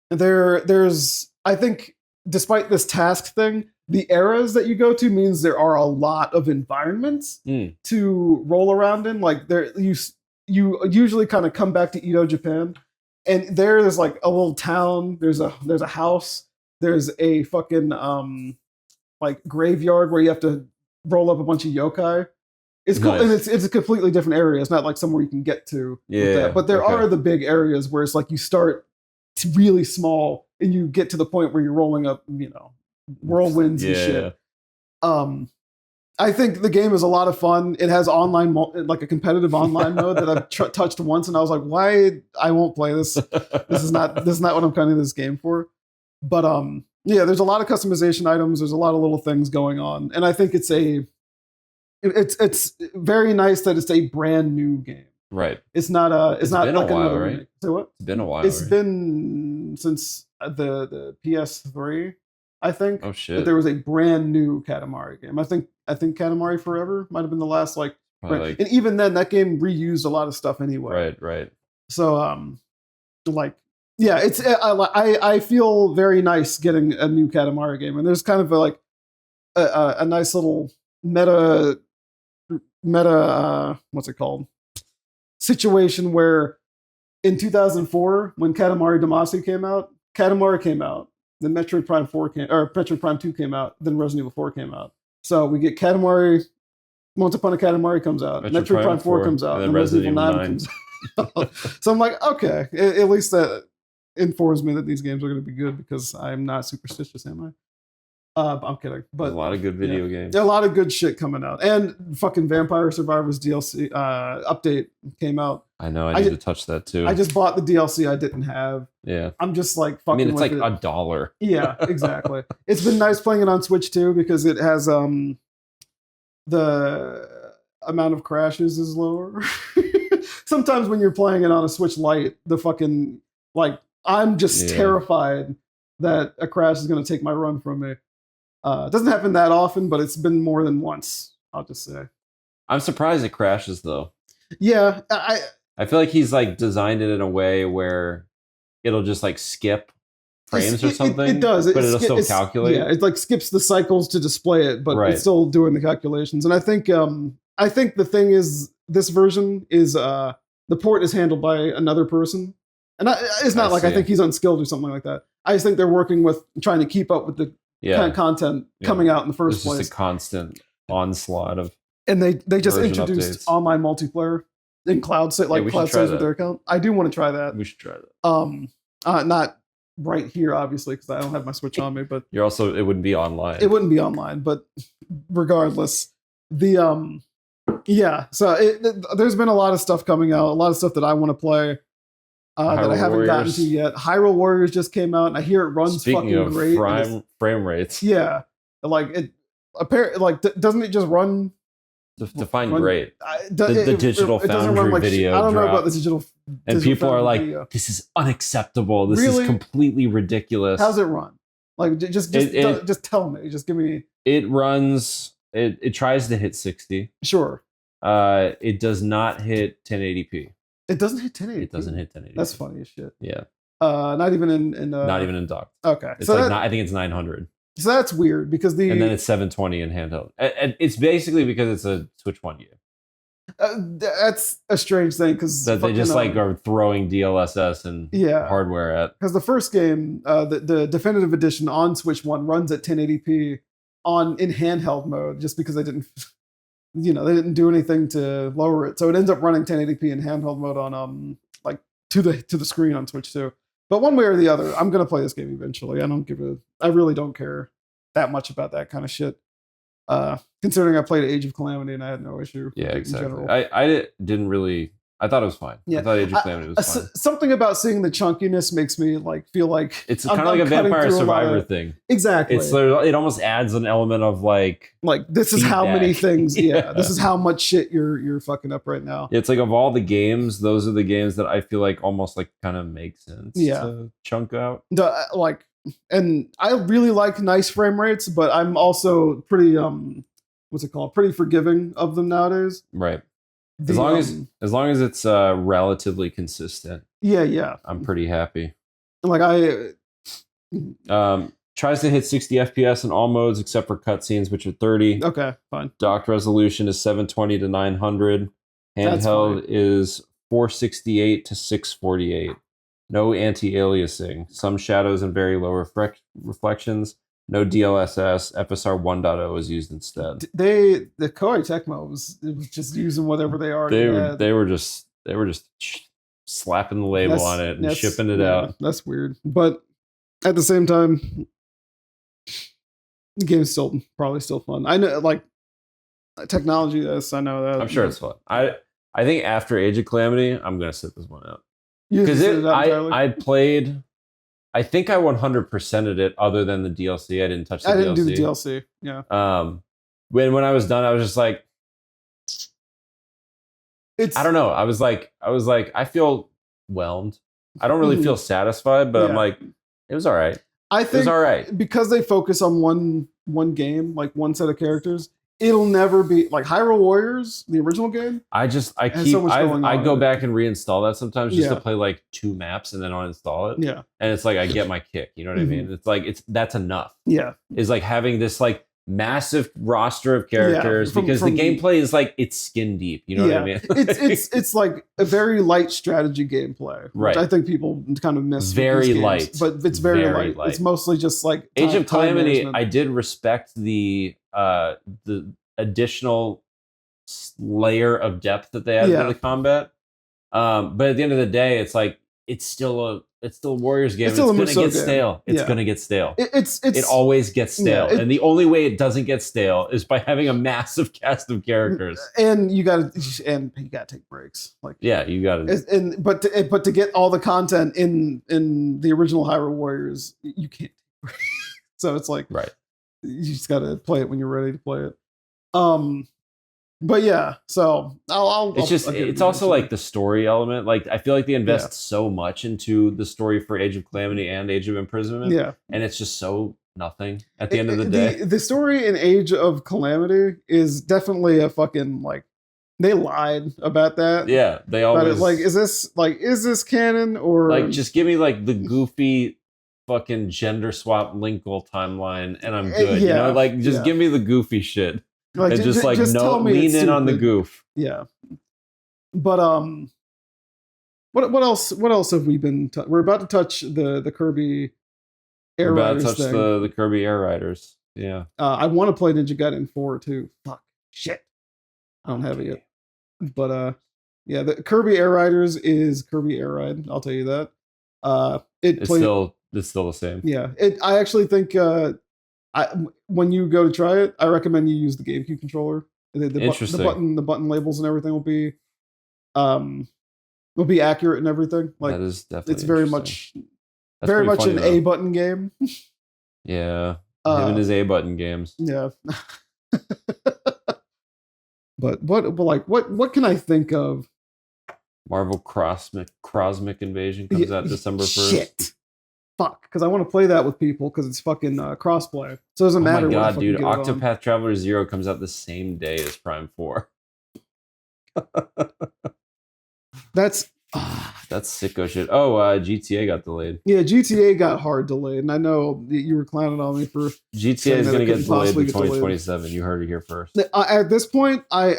[SPEAKER 2] there's I think despite this task thing, the eras that you go to means there are a lot of environments to roll around in. Like you usually kind of come back to Edo, Japan, and there's like a little town. There's a house. There's a fucking like graveyard where you have to roll up a bunch of yokai. It's cool, and it's a completely different area. It's not like somewhere you can get to. with that. But there are the big areas where it's like you start really small and you get to the point where you're rolling up, whirlwinds and shit. I think the game is a lot of fun. It has online, like a competitive online mode that I've touched once, and I was like, "Why? I won't play this. This is not what I'm cutting this game for." But yeah, there's a lot of customization items. There's a lot of little things going on, and I think it's very nice that it's a brand new game.
[SPEAKER 1] Right.
[SPEAKER 2] It's not like another
[SPEAKER 1] right?
[SPEAKER 2] remake. So what?
[SPEAKER 1] It's been a while.
[SPEAKER 2] It's been since the PS3, I think.
[SPEAKER 1] Oh shit!
[SPEAKER 2] That there was a brand new Katamari game. I think Katamari Forever might have been the last and even then that game reused a lot of stuff anyway.
[SPEAKER 1] Right.
[SPEAKER 2] So yeah, it's I feel very nice getting a new Katamari game, and there's kind of a nice little meta what's it called situation where in 2004 when Katamari Damacy came out, then Metroid Prime 4 Metroid Prime 2 came out, then Resident Evil 4 came out. So we get Katamari, Once Upon a Katamari comes out, Metroid Prime 4 comes out, and Resident Evil 9 comes out. So I'm like, okay, at least that informs me that these games are going to be good because I'm not superstitious, am I? I'm kidding. But
[SPEAKER 1] there's a lot of good video games.
[SPEAKER 2] A lot of good shit coming out. And fucking Vampire Survivors DLC update came out.
[SPEAKER 1] I know. I need to touch that too.
[SPEAKER 2] I just bought the DLC I didn't have.
[SPEAKER 1] Yeah.
[SPEAKER 2] I'm just like fucking.
[SPEAKER 1] I mean, it's like $1.
[SPEAKER 2] Yeah, exactly. It's been nice playing it on Switch too because it has the amount of crashes is lower. Sometimes when you're playing it on a Switch Lite, the fucking I'm just terrified that a crash is going to take my run from me. It doesn't happen that often, but it's been more than once, I'll just say.
[SPEAKER 1] I'm surprised it crashes though.
[SPEAKER 2] Yeah,
[SPEAKER 1] I feel like he's designed it in a way where it'll just skip frames or something.
[SPEAKER 2] It does,
[SPEAKER 1] but it'll still calculate.
[SPEAKER 2] Yeah, it skips the cycles to display it, but it's still doing the calculations. And I think the thing is, this version is the port is handled by another person, and it's not I think he's unskilled or something like that. I just think they're working with trying to keep up with the kind of content coming out in the first place.
[SPEAKER 1] Just a constant onslaught of.
[SPEAKER 2] And they just introduced online multiplayer in cloud service with their account. I do want to try that.
[SPEAKER 1] We should try that.
[SPEAKER 2] Not right here, obviously, because I don't have my Switch on me. But
[SPEAKER 1] you're also it wouldn't be online.
[SPEAKER 2] It wouldn't be online, but regardless, the yeah. So there's been a lot of stuff coming out, a lot of stuff that I want to play that I haven't gotten to yet. Hyrule Warriors just came out, and I hear it runs fucking great.
[SPEAKER 1] Frame rates,
[SPEAKER 2] yeah, like it. Apparently, like doesn't it just run?
[SPEAKER 1] Define great. The Digital Foundry
[SPEAKER 2] like,
[SPEAKER 1] video.
[SPEAKER 2] I don't know about the digital.
[SPEAKER 1] And people are like, video. This is unacceptable. This is completely ridiculous.
[SPEAKER 2] How's it run? Like, just tell me. Just give me.
[SPEAKER 1] It runs. It tries to hit 60.
[SPEAKER 2] Sure.
[SPEAKER 1] It does not hit 1080p.
[SPEAKER 2] It doesn't hit 1080p.
[SPEAKER 1] It doesn't hit 1080p.
[SPEAKER 2] That's funny as shit.
[SPEAKER 1] Yeah.
[SPEAKER 2] Not even in.
[SPEAKER 1] Not even in docked.
[SPEAKER 2] Okay.
[SPEAKER 1] It's so I think it's 900.
[SPEAKER 2] So that's weird because and
[SPEAKER 1] then it's 720 in handheld. And it's basically because it's a Switch 1 game.
[SPEAKER 2] That's a strange thing because
[SPEAKER 1] they just are throwing DLSS and hardware at.
[SPEAKER 2] Because the first game, the definitive edition on Switch 1 runs at 1080p in handheld mode, just because they didn't, they didn't do anything to lower it, so it ends up running 1080p in handheld mode on to the screen on Switch 2. But one way or the other, I'm gonna play this game eventually. I really don't care that much about that kind of shit. Considering I played Age of Calamity and I had no issue.
[SPEAKER 1] Yeah, exactly. In general. I didn't really. I thought it was fine. Yeah. I thought Age of Calamity was fine.
[SPEAKER 2] Something about seeing the chunkiness makes me feel like
[SPEAKER 1] it's kind of like a Vampire Survivor thing.
[SPEAKER 2] Exactly.
[SPEAKER 1] It almost adds an element of like
[SPEAKER 2] this is how many things. Yeah, this is how much shit you're fucking up right now.
[SPEAKER 1] It's like of all the games, those are the games that I feel like almost like kind of make sense. To chunk out. And I really like nice frame rates, but I'm also pretty pretty forgiving of them nowadays. Right. As long as it's relatively consistent.
[SPEAKER 2] Yeah.
[SPEAKER 1] I'm pretty happy.
[SPEAKER 2] Like
[SPEAKER 1] tries to hit 60 FPS in all modes except for cutscenes, which are 30.
[SPEAKER 2] Okay, fine.
[SPEAKER 1] Docked resolution is 720 to 900. Handheld is 468 to 648. No anti-aliasing. Some shadows and very low reflections. No DLSS. FSR 1.0 is used instead.
[SPEAKER 2] The Koei Tecmo was just using whatever they already had.
[SPEAKER 1] They were just slapping the label on it and shipping it out.
[SPEAKER 2] That's weird. But at the same time, the game's probably still fun. I know, like, technology. Yes, I know that.
[SPEAKER 1] I'm sure it's fun. I think after Age of Calamity, I'm gonna sit this one out because I played. I think I 100%ed it. Other than the DLC, I didn't touch the DLC.
[SPEAKER 2] I didn't do the DLC. Yeah.
[SPEAKER 1] When I was done, I was just like, I don't know. I was like, I feel whelmed. I don't really feel satisfied, but I'm like, it was all right.
[SPEAKER 2] I think it was all right because they focus on one game, like one set of characters. It'll never be like Hyrule Warriors, the original game.
[SPEAKER 1] I go back and reinstall that sometimes just to play like 2 maps and then uninstall it.
[SPEAKER 2] Yeah.
[SPEAKER 1] And it's like I get my kick. You know what I mean? It's like that's enough.
[SPEAKER 2] Yeah.
[SPEAKER 1] It's like having this like massive roster of characters because the gameplay is like it's skin deep. You know what I mean?
[SPEAKER 2] it's like a very light strategy gameplay.
[SPEAKER 1] Right.
[SPEAKER 2] Which I think people kind of miss.
[SPEAKER 1] Very light.
[SPEAKER 2] But it's very light. It's mostly just like
[SPEAKER 1] Age of Calamity. I did respect the additional layer of depth that they added to the combat. But at the end of the day, it's like it's still a Warriors game. It's gonna get stale. It's gonna get stale. It always gets stale. And the only way it doesn't get stale is by having a massive cast of characters.
[SPEAKER 2] And you gotta take breaks. Like
[SPEAKER 1] you gotta.
[SPEAKER 2] But to get all the content in the original Hyrule Warriors, you can't take breaks. So it's like you just gotta play it when you're ready to play it. But yeah, so
[SPEAKER 1] it's also like the story element. Like I feel like they invest so much into the story for Age of Calamity and Age of Imprisonment.
[SPEAKER 2] Yeah,
[SPEAKER 1] and it's just so nothing at the end of the day.
[SPEAKER 2] The story in Age of Calamity is definitely a fucking like they lied about that.
[SPEAKER 1] Yeah, they always
[SPEAKER 2] like is this canon or
[SPEAKER 1] like just give me like the goofy fucking gender swap Linkle timeline and I'm good. You know, like just give me the goofy shit. Like, and just lean in on the goof.
[SPEAKER 2] Yeah. But what else have we been we're about to touch the Kirby Air Riders thing.
[SPEAKER 1] We're about to touch the Kirby Air Riders. Yeah.
[SPEAKER 2] I want to play Ninja Gaiden 4 too. Fuck. Shit. I don't have it yet. But the Kirby Air Riders is Kirby Air Ride, I'll tell you that.
[SPEAKER 1] It's still it's still the same.
[SPEAKER 2] Yeah, I actually think when you go to try it, I recommend you use the GameCube controller.
[SPEAKER 1] Interesting.
[SPEAKER 2] The button labels and everything will be accurate and everything. Like
[SPEAKER 1] that is definitely
[SPEAKER 2] it's very much an A button game.
[SPEAKER 1] Yeah, him and his A button games.
[SPEAKER 2] Yeah. But what can I think of?
[SPEAKER 1] Marvel Cosmic Invasion comes out December 1st.
[SPEAKER 2] Shit. Fuck, because I want to play that with people because it's fucking crossplay. So it doesn't matter.
[SPEAKER 1] Oh my god, dude! Octopath Traveler 0 comes out the same day as Prime 4.
[SPEAKER 2] That's
[SPEAKER 1] sicko shit. Oh, GTA got delayed.
[SPEAKER 2] Yeah, GTA got hard delayed, and I know you were clowning on me for
[SPEAKER 1] GTA is going to get delayed to 2027. You heard it here first.
[SPEAKER 2] At this point, I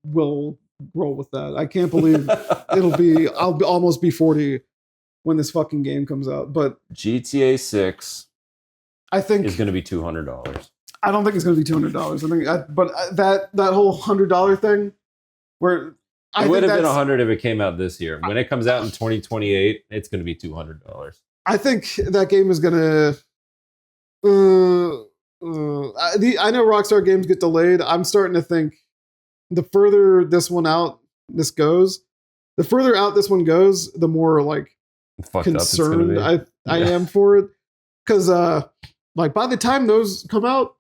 [SPEAKER 2] will roll with that. I can't believe I'll almost be 40 when this fucking game comes out. But
[SPEAKER 1] GTA 6,
[SPEAKER 2] I think,
[SPEAKER 1] is going to be $200.
[SPEAKER 2] I don't think it's going to be $200. But that whole $100 thing, where
[SPEAKER 1] it would have been $100 if it came out this year. When it comes out in 2028, it's going to be $200.
[SPEAKER 2] I think that game is going to. I know Rockstar games get delayed. I'm starting to think the further this one goes, the more like concerned I am for it. Because like by the time those come out,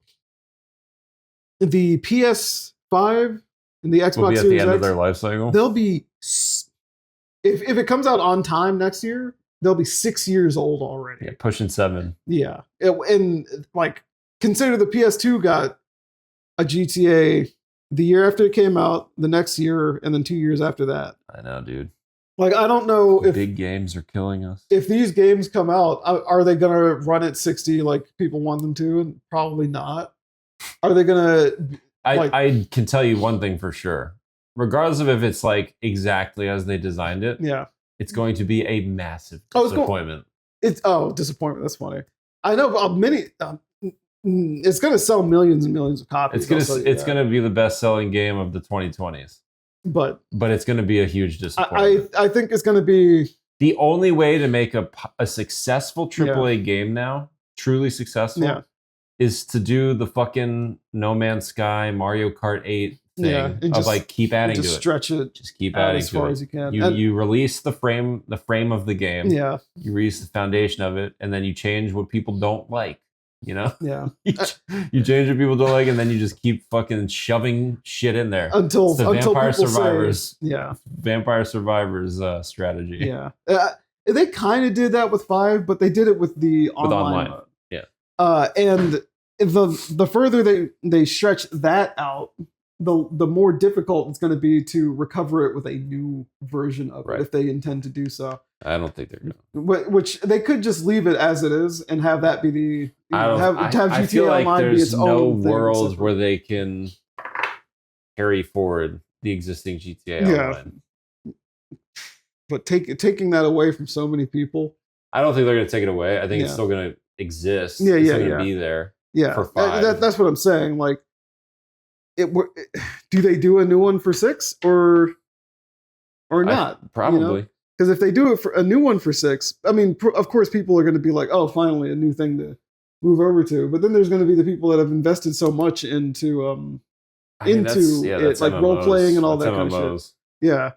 [SPEAKER 2] the PS5 and the Xbox
[SPEAKER 1] will be at
[SPEAKER 2] Series
[SPEAKER 1] the end
[SPEAKER 2] X,
[SPEAKER 1] of their life cycle.
[SPEAKER 2] They'll be, if it comes out on time next year, they'll be 6 years old already.
[SPEAKER 1] Yeah, pushing 7.
[SPEAKER 2] Yeah, and like consider the PS2 got a GTA the year after it came out, the next year, and then 2 years after that.
[SPEAKER 1] I know, dude.
[SPEAKER 2] Like I don't know if
[SPEAKER 1] big games are killing us.
[SPEAKER 2] If these games come out, are they gonna run at 60 like people want them to? Probably not. Are they gonna?
[SPEAKER 1] I can tell you one thing for sure. Regardless of if it's like exactly as they designed it,
[SPEAKER 2] yeah,
[SPEAKER 1] it's going to be a massive disappointment.
[SPEAKER 2] Disappointment. That's funny. I know it's going to sell millions and millions of copies.
[SPEAKER 1] It's going to be the best-selling game of the 2020s. But it's going to be a huge disappointment.
[SPEAKER 2] I think it's going to be
[SPEAKER 1] the only way to make a successful AAA game now, truly successful, is to do the fucking No Man's Sky, Mario Kart 8 thing of like keep adding to it.
[SPEAKER 2] Stretch it.
[SPEAKER 1] Just keep adding
[SPEAKER 2] as far as you can.
[SPEAKER 1] You release the frame of the game.
[SPEAKER 2] Yeah.
[SPEAKER 1] You release the foundation of it, and then you change what people don't like. You know?
[SPEAKER 2] Yeah.
[SPEAKER 1] you change what people don't like, and then you just keep fucking shoving shit in there.
[SPEAKER 2] Until
[SPEAKER 1] Vampire Survivors.
[SPEAKER 2] Say,
[SPEAKER 1] Vampire Survivors strategy.
[SPEAKER 2] Yeah. They kind of did that with 5, but they did it with the online mode.
[SPEAKER 1] Yeah.
[SPEAKER 2] And the further they stretch that out, the more difficult it's going to be to recover it with a new version of it if they intend to do so.
[SPEAKER 1] I don't think they're going
[SPEAKER 2] to. Which they could just leave it as it is and have that be the have GTA
[SPEAKER 1] I feel like
[SPEAKER 2] Online be its own
[SPEAKER 1] no
[SPEAKER 2] thing.
[SPEAKER 1] world where they can carry forward the existing GTA Online.
[SPEAKER 2] But taking that away from so many people,
[SPEAKER 1] I don't think they're going to take it away. I think it's still going to exist.
[SPEAKER 2] Yeah,
[SPEAKER 1] it's going to be there.
[SPEAKER 2] Yeah,
[SPEAKER 1] for 5.
[SPEAKER 2] That's what I'm saying. Like, do they do a new one for 6 or not?
[SPEAKER 1] Probably.
[SPEAKER 2] Because if they do it for a new one for 6, I mean, of course, people are going to be like, "Oh, finally, a new thing to move over to." But then there's going to be the people that have invested so much into it, like role playing and all that kind of shit. Yeah,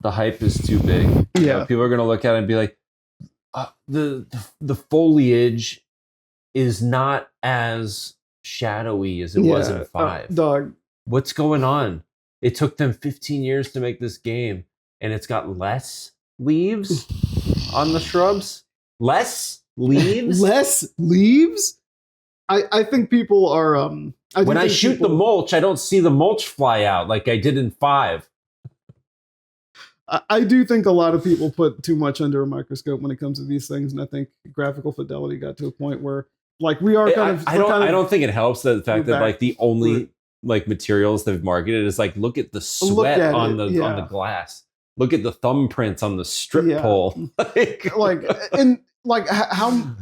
[SPEAKER 1] the hype is too big.
[SPEAKER 2] Yeah,
[SPEAKER 1] people are going to look at it and be like, the foliage is not as shadowy as it was in 5.
[SPEAKER 2] Dog,
[SPEAKER 1] what's going on? It took them 15 years to make this game, and it's got less leaves on the shrubs. Less leaves.
[SPEAKER 2] Less leaves. I think people are.
[SPEAKER 1] When I shoot the mulch, I don't see the mulch fly out like I did in 5.
[SPEAKER 2] I do think a lot of people put too much under a microscope when it comes to these things, and I think graphical fidelity got to a point where, like, we are kind of.
[SPEAKER 1] I don't think it helps the fact that like the only like materials they've marketed is like, look at the sweat on the glass, look at the thumbprints on the strip pole,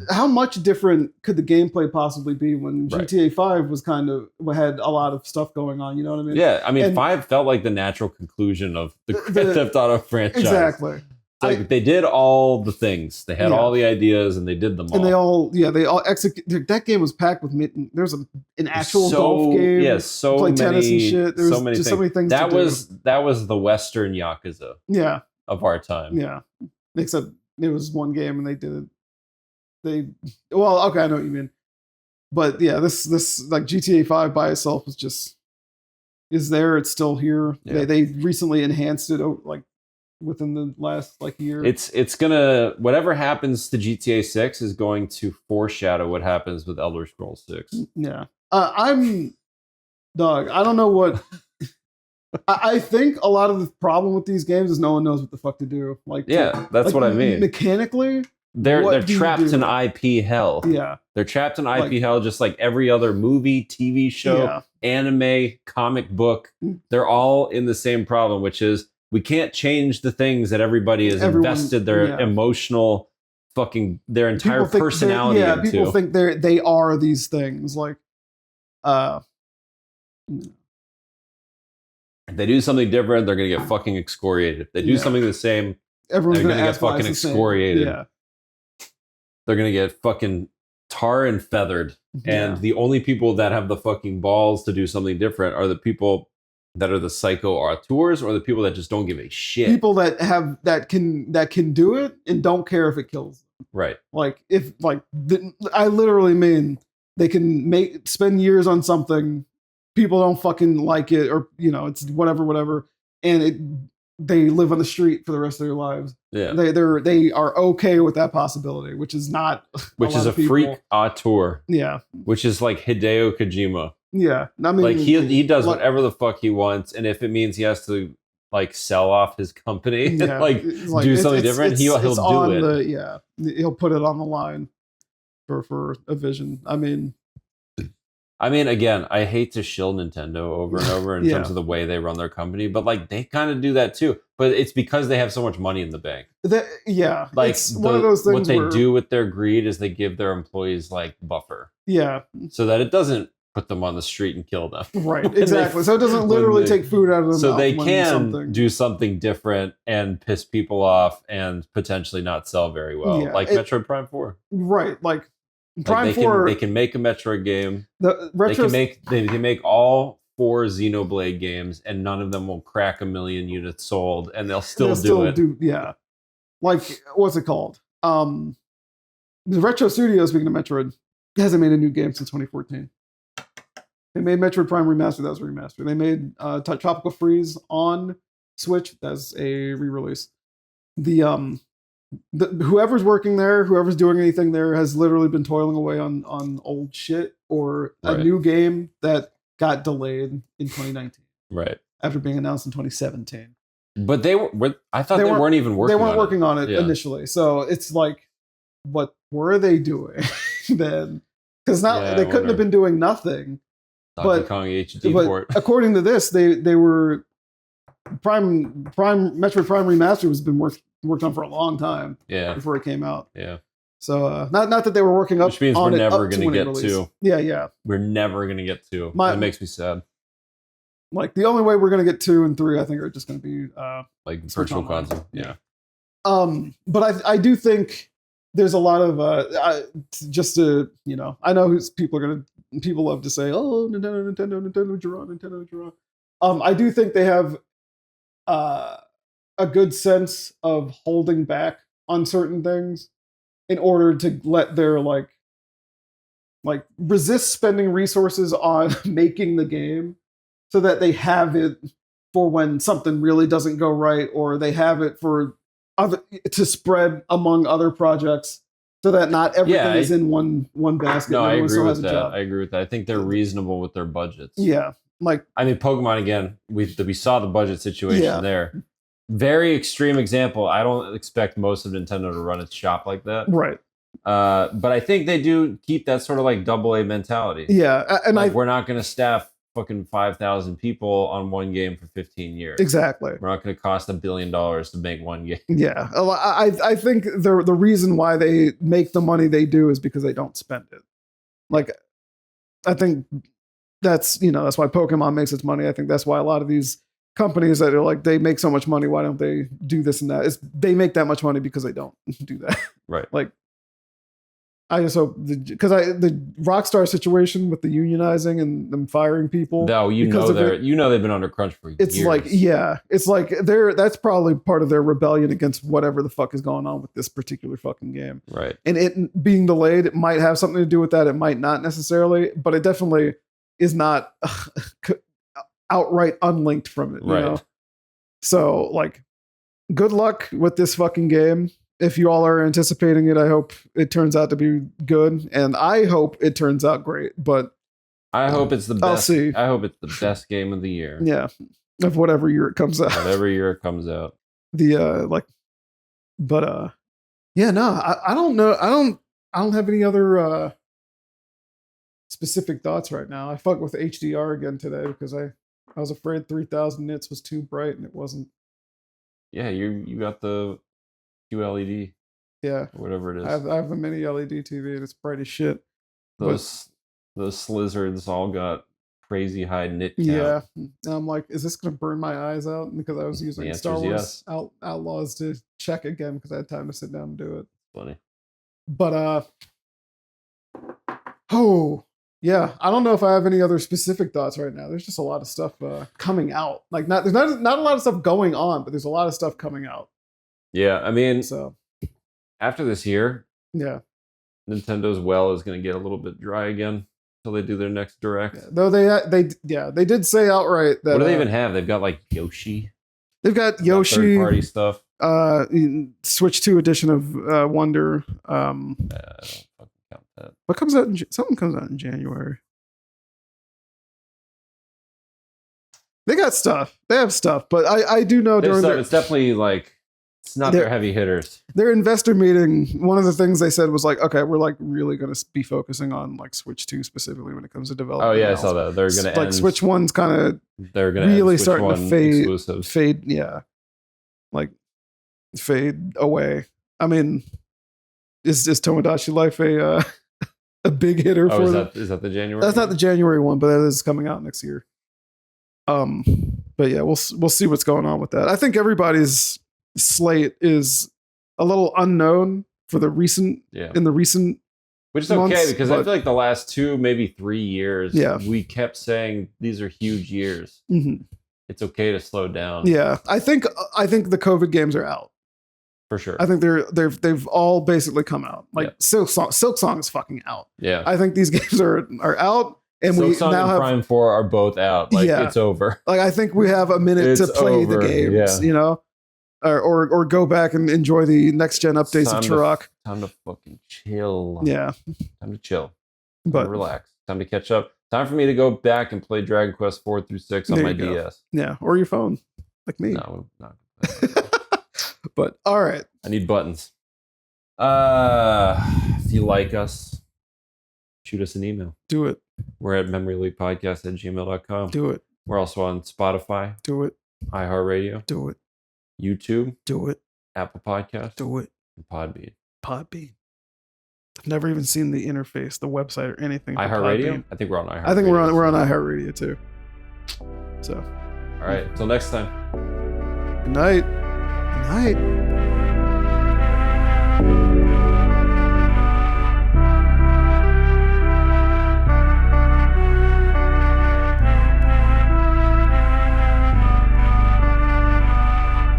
[SPEAKER 1] how much different could the gameplay possibly be when GTA 5 was kind of had a lot of stuff going on? You know what I mean? Yeah, I mean, 5 felt like the natural conclusion of the Grand Theft Auto franchise.
[SPEAKER 2] Exactly.
[SPEAKER 1] like they did all the things. They had all the ideas, and they did them all.
[SPEAKER 2] And they all execute. That game was packed with. There's an actual golf game.
[SPEAKER 1] Yeah, so
[SPEAKER 2] play
[SPEAKER 1] many
[SPEAKER 2] tennis and shit. There's
[SPEAKER 1] so many
[SPEAKER 2] just
[SPEAKER 1] things.
[SPEAKER 2] so many things.
[SPEAKER 1] That was the Western Yakuza.
[SPEAKER 2] Yeah.
[SPEAKER 1] Of our time.
[SPEAKER 2] Yeah. Except it was one game, and they did it. Okay, I know what you mean. But yeah, this like GTA 5 by itself is there. It's still here. Yeah. They recently enhanced it like within the last like year.
[SPEAKER 1] It's gonna, whatever happens to GTA 6 is going to foreshadow what happens with Elder Scrolls 6.
[SPEAKER 2] Yeah. I don't know what I think a lot of the problem with these games is no one knows what the fuck to do. Like,
[SPEAKER 1] that's like, what I mean.
[SPEAKER 2] Mechanically,
[SPEAKER 1] they're trapped in IP hell.
[SPEAKER 2] Yeah.
[SPEAKER 1] They're trapped in IP hell just like every other movie, TV show, anime, comic book. They're all in the same problem, which is we can't change the things that everybody has invested their emotional their entire personality into.
[SPEAKER 2] People think they are these things. Like
[SPEAKER 1] if they do something different, they're gonna get fucking excoriated. If they do something the same,
[SPEAKER 2] everyone's
[SPEAKER 1] gonna get fucking excoriated.
[SPEAKER 2] Yeah.
[SPEAKER 1] They're gonna get fucking tar and feathered. And the only people that have the fucking balls to do something different are the people that are the psycho auteurs, or the people that just don't give a shit.
[SPEAKER 2] People that can do it and don't care if it kills them.
[SPEAKER 1] Right.
[SPEAKER 2] Like I literally mean they can spend years on something, people don't fucking like it, or it's whatever, and they live on the street for the rest of their lives.
[SPEAKER 1] Yeah.
[SPEAKER 2] They are okay with that possibility, which is not
[SPEAKER 1] which is a freak auteur.
[SPEAKER 2] Yeah.
[SPEAKER 1] Which is like Hideo Kojima.
[SPEAKER 2] Yeah. I mean,
[SPEAKER 1] like he does whatever the fuck he wants, and if it means he has to like sell off his company and do something different, he'll do it.
[SPEAKER 2] He'll put it on the line for a vision. I mean,
[SPEAKER 1] again, I hate to shill Nintendo over and over in terms of the way they run their company, but like they kind of do that too. But it's because they have so much money in the bank.
[SPEAKER 2] Like
[SPEAKER 1] it's one of those things. What they do with their greed is they give their employees like buffer.
[SPEAKER 2] Yeah.
[SPEAKER 1] So that it doesn't put them on the street and kill them.
[SPEAKER 2] Right. Exactly. So it doesn't literally take food out of them.
[SPEAKER 1] So they can do something different and piss people off and potentially not sell very well, like Metroid Prime 4.
[SPEAKER 2] Right. Like Prime 4,
[SPEAKER 1] they can make a Metroid game.
[SPEAKER 2] They
[SPEAKER 1] can make all 4 Xenoblade games, and none of them will crack 1 million units sold, and they'll still do it.
[SPEAKER 2] Like, what's it called? The Retro Studios, speaking of Metroid, hasn't made a new game since 2014. They made Metroid Prime Remastered. That was a remaster. They made Tropical Freeze on Switch. That's a re-release. Whoever's working there, whoever's doing anything there, has literally been toiling away on old shit or a new game that got delayed in 2019.
[SPEAKER 1] Right.
[SPEAKER 2] After being announced in 2017.
[SPEAKER 1] But I thought they weren't even working on it.
[SPEAKER 2] They weren't working on it initially. So it's like, what were they doing then? Because they couldn't have been doing nothing.
[SPEAKER 1] Donkey Kong HD port.
[SPEAKER 2] According to this, they were Metroid Prime Remastered was been worked on for a long time.
[SPEAKER 1] Yeah.
[SPEAKER 2] Before it came out.
[SPEAKER 1] Yeah.
[SPEAKER 2] So not that they were working up.
[SPEAKER 1] Which means we're never going to get to.
[SPEAKER 2] Yeah.
[SPEAKER 1] We're never going to get to. That makes me sad.
[SPEAKER 2] Like the only way we're going to get 2 and 3, I think, are just going to be
[SPEAKER 1] like virtual console. Yeah.
[SPEAKER 2] But I do think there's a lot of just to I know people love to say, oh, Nintendo Geron. I do think they have a good sense of holding back on certain things in order to let their like resist spending resources on making the game so that they have it for when something really doesn't go right, or they have it to spread among other projects so that not everything is in one basket.
[SPEAKER 1] No, I agree with that. I agree with that. I think they're reasonable with their budgets.
[SPEAKER 2] Yeah. Like,
[SPEAKER 1] I mean, Pokemon, again, we saw the budget situation there. Very extreme example. I don't expect most of Nintendo to run its shop like that.
[SPEAKER 2] Right.
[SPEAKER 1] But I think they do keep that sort of like AA mentality.
[SPEAKER 2] Yeah. And
[SPEAKER 1] we're not going to staff fucking 5,000 people on one game for 15 years.
[SPEAKER 2] Exactly.
[SPEAKER 1] We're not going to cost $1 billion to make one game.
[SPEAKER 2] Yeah. I think the reason why they make the money they do is because they don't spend it. Like, I think that's why Pokemon makes its money. I think that's why a lot of these companies that are like, they make so much money, why don't they do this and that? They make that much money because they don't do that.
[SPEAKER 1] Right.
[SPEAKER 2] Like, I just hope because the Rockstar situation with the unionizing and them firing people.
[SPEAKER 1] No, they've been under crunch for years.
[SPEAKER 2] It's like that's probably part of their rebellion against whatever the fuck is going on with this particular fucking game.
[SPEAKER 1] Right.
[SPEAKER 2] And it being delayed, it might have something to do with that. It might not necessarily, but it definitely is not outright unlinked from it. You know? So like, good luck with this fucking game. If you all are anticipating it, I hope it turns out to be good, and I hope it turns out great. But
[SPEAKER 1] I hope it's the best.
[SPEAKER 2] I'll see.
[SPEAKER 1] I hope it's the best game of the year.
[SPEAKER 2] Yeah, of whatever year it comes out.
[SPEAKER 1] Whatever year it comes out.
[SPEAKER 2] I don't know. I don't have any other specific thoughts right now. I fucked with HDR again today because I was afraid 3000 nits was too bright, and it wasn't.
[SPEAKER 1] Yeah, you got the QLED.
[SPEAKER 2] Yeah.
[SPEAKER 1] Or whatever it is.
[SPEAKER 2] I have a mini LED TV and it's bright as shit.
[SPEAKER 1] Those slizzards all got crazy high nit count.
[SPEAKER 2] Yeah. And I'm like, is this going to burn my eyes out? Because I was using Star Wars Outlaws to check again because I had time to sit down and do it.
[SPEAKER 1] Funny.
[SPEAKER 2] But, yeah, I don't know if I have any other specific thoughts right now. There's just a lot of stuff coming out. Like, there's not a lot of stuff going on, but there's a lot of stuff coming out.
[SPEAKER 1] Yeah, I mean,
[SPEAKER 2] so
[SPEAKER 1] after this year,
[SPEAKER 2] yeah,
[SPEAKER 1] Nintendo's well is going to get a little bit dry again until they do their next direct.
[SPEAKER 2] Yeah, though they did say outright that.
[SPEAKER 1] What do they even have? They've got like Yoshi.
[SPEAKER 2] They've got Yoshi,
[SPEAKER 1] third-party stuff.
[SPEAKER 2] Switch 2 edition of Wonder.
[SPEAKER 1] I don't fucking count that.
[SPEAKER 2] What comes out? Something comes out in January. They got stuff. They have stuff, but I do know
[SPEAKER 1] it's definitely like. It's not their heavy hitters.
[SPEAKER 2] Their investor meeting, one of the things they said was like, okay, we're like really going to be focusing on like Switch 2 specifically when it comes to development.
[SPEAKER 1] Oh yeah, I saw that. They're going to
[SPEAKER 2] like Switch 1's kind of
[SPEAKER 1] they're going to
[SPEAKER 2] really starting to fade, like fade away. I mean, is Tomodachi Life a big hitter for them?
[SPEAKER 1] Is that the January?
[SPEAKER 2] That's not the January one, but that is coming out next year. But yeah, we'll see what's going on with that. I think everybody's slate is a little unknown for the recent
[SPEAKER 1] which is okay because I feel like the last 2 maybe 3 years we kept saying these are huge years.
[SPEAKER 2] Mm-hmm.
[SPEAKER 1] It's okay to slow down.
[SPEAKER 2] I think the COVID games are out
[SPEAKER 1] for sure.
[SPEAKER 2] I think they've all basically come out. Like Silk Song is fucking out.
[SPEAKER 1] I
[SPEAKER 2] think these games are out. And
[SPEAKER 1] Silk Song and Prime 4 are both out. Like it's over.
[SPEAKER 2] Like I think we have a minute to play the games, you know? Or go back and enjoy the next gen updates of Turok.
[SPEAKER 1] Time to fucking chill.
[SPEAKER 2] Yeah.
[SPEAKER 1] Time to chill. Time to relax. Time to catch up. Time for me to go back and play Dragon Quest 4 through 6 on my DS.
[SPEAKER 2] Yeah, or your phone, like me.
[SPEAKER 1] No, not.
[SPEAKER 2] But all right.
[SPEAKER 1] I need buttons. If you like us, shoot us an email.
[SPEAKER 2] Do it.
[SPEAKER 1] We're at memoryleakpodcast@gmail.com.
[SPEAKER 2] Do it.
[SPEAKER 1] We're also on Spotify.
[SPEAKER 2] Do it.
[SPEAKER 1] iHeartRadio.
[SPEAKER 2] Do it.
[SPEAKER 1] YouTube.
[SPEAKER 2] Do it.
[SPEAKER 1] Apple Podcasts.
[SPEAKER 2] Do it.
[SPEAKER 1] And Podbean.
[SPEAKER 2] I've never even seen the interface, the website, or anything.
[SPEAKER 1] iHeartRadio? I think we're on iHeartRadio.
[SPEAKER 2] I think we're on iHeartRadio too. So.
[SPEAKER 1] All right. Till next time.
[SPEAKER 2] Good night. Good night.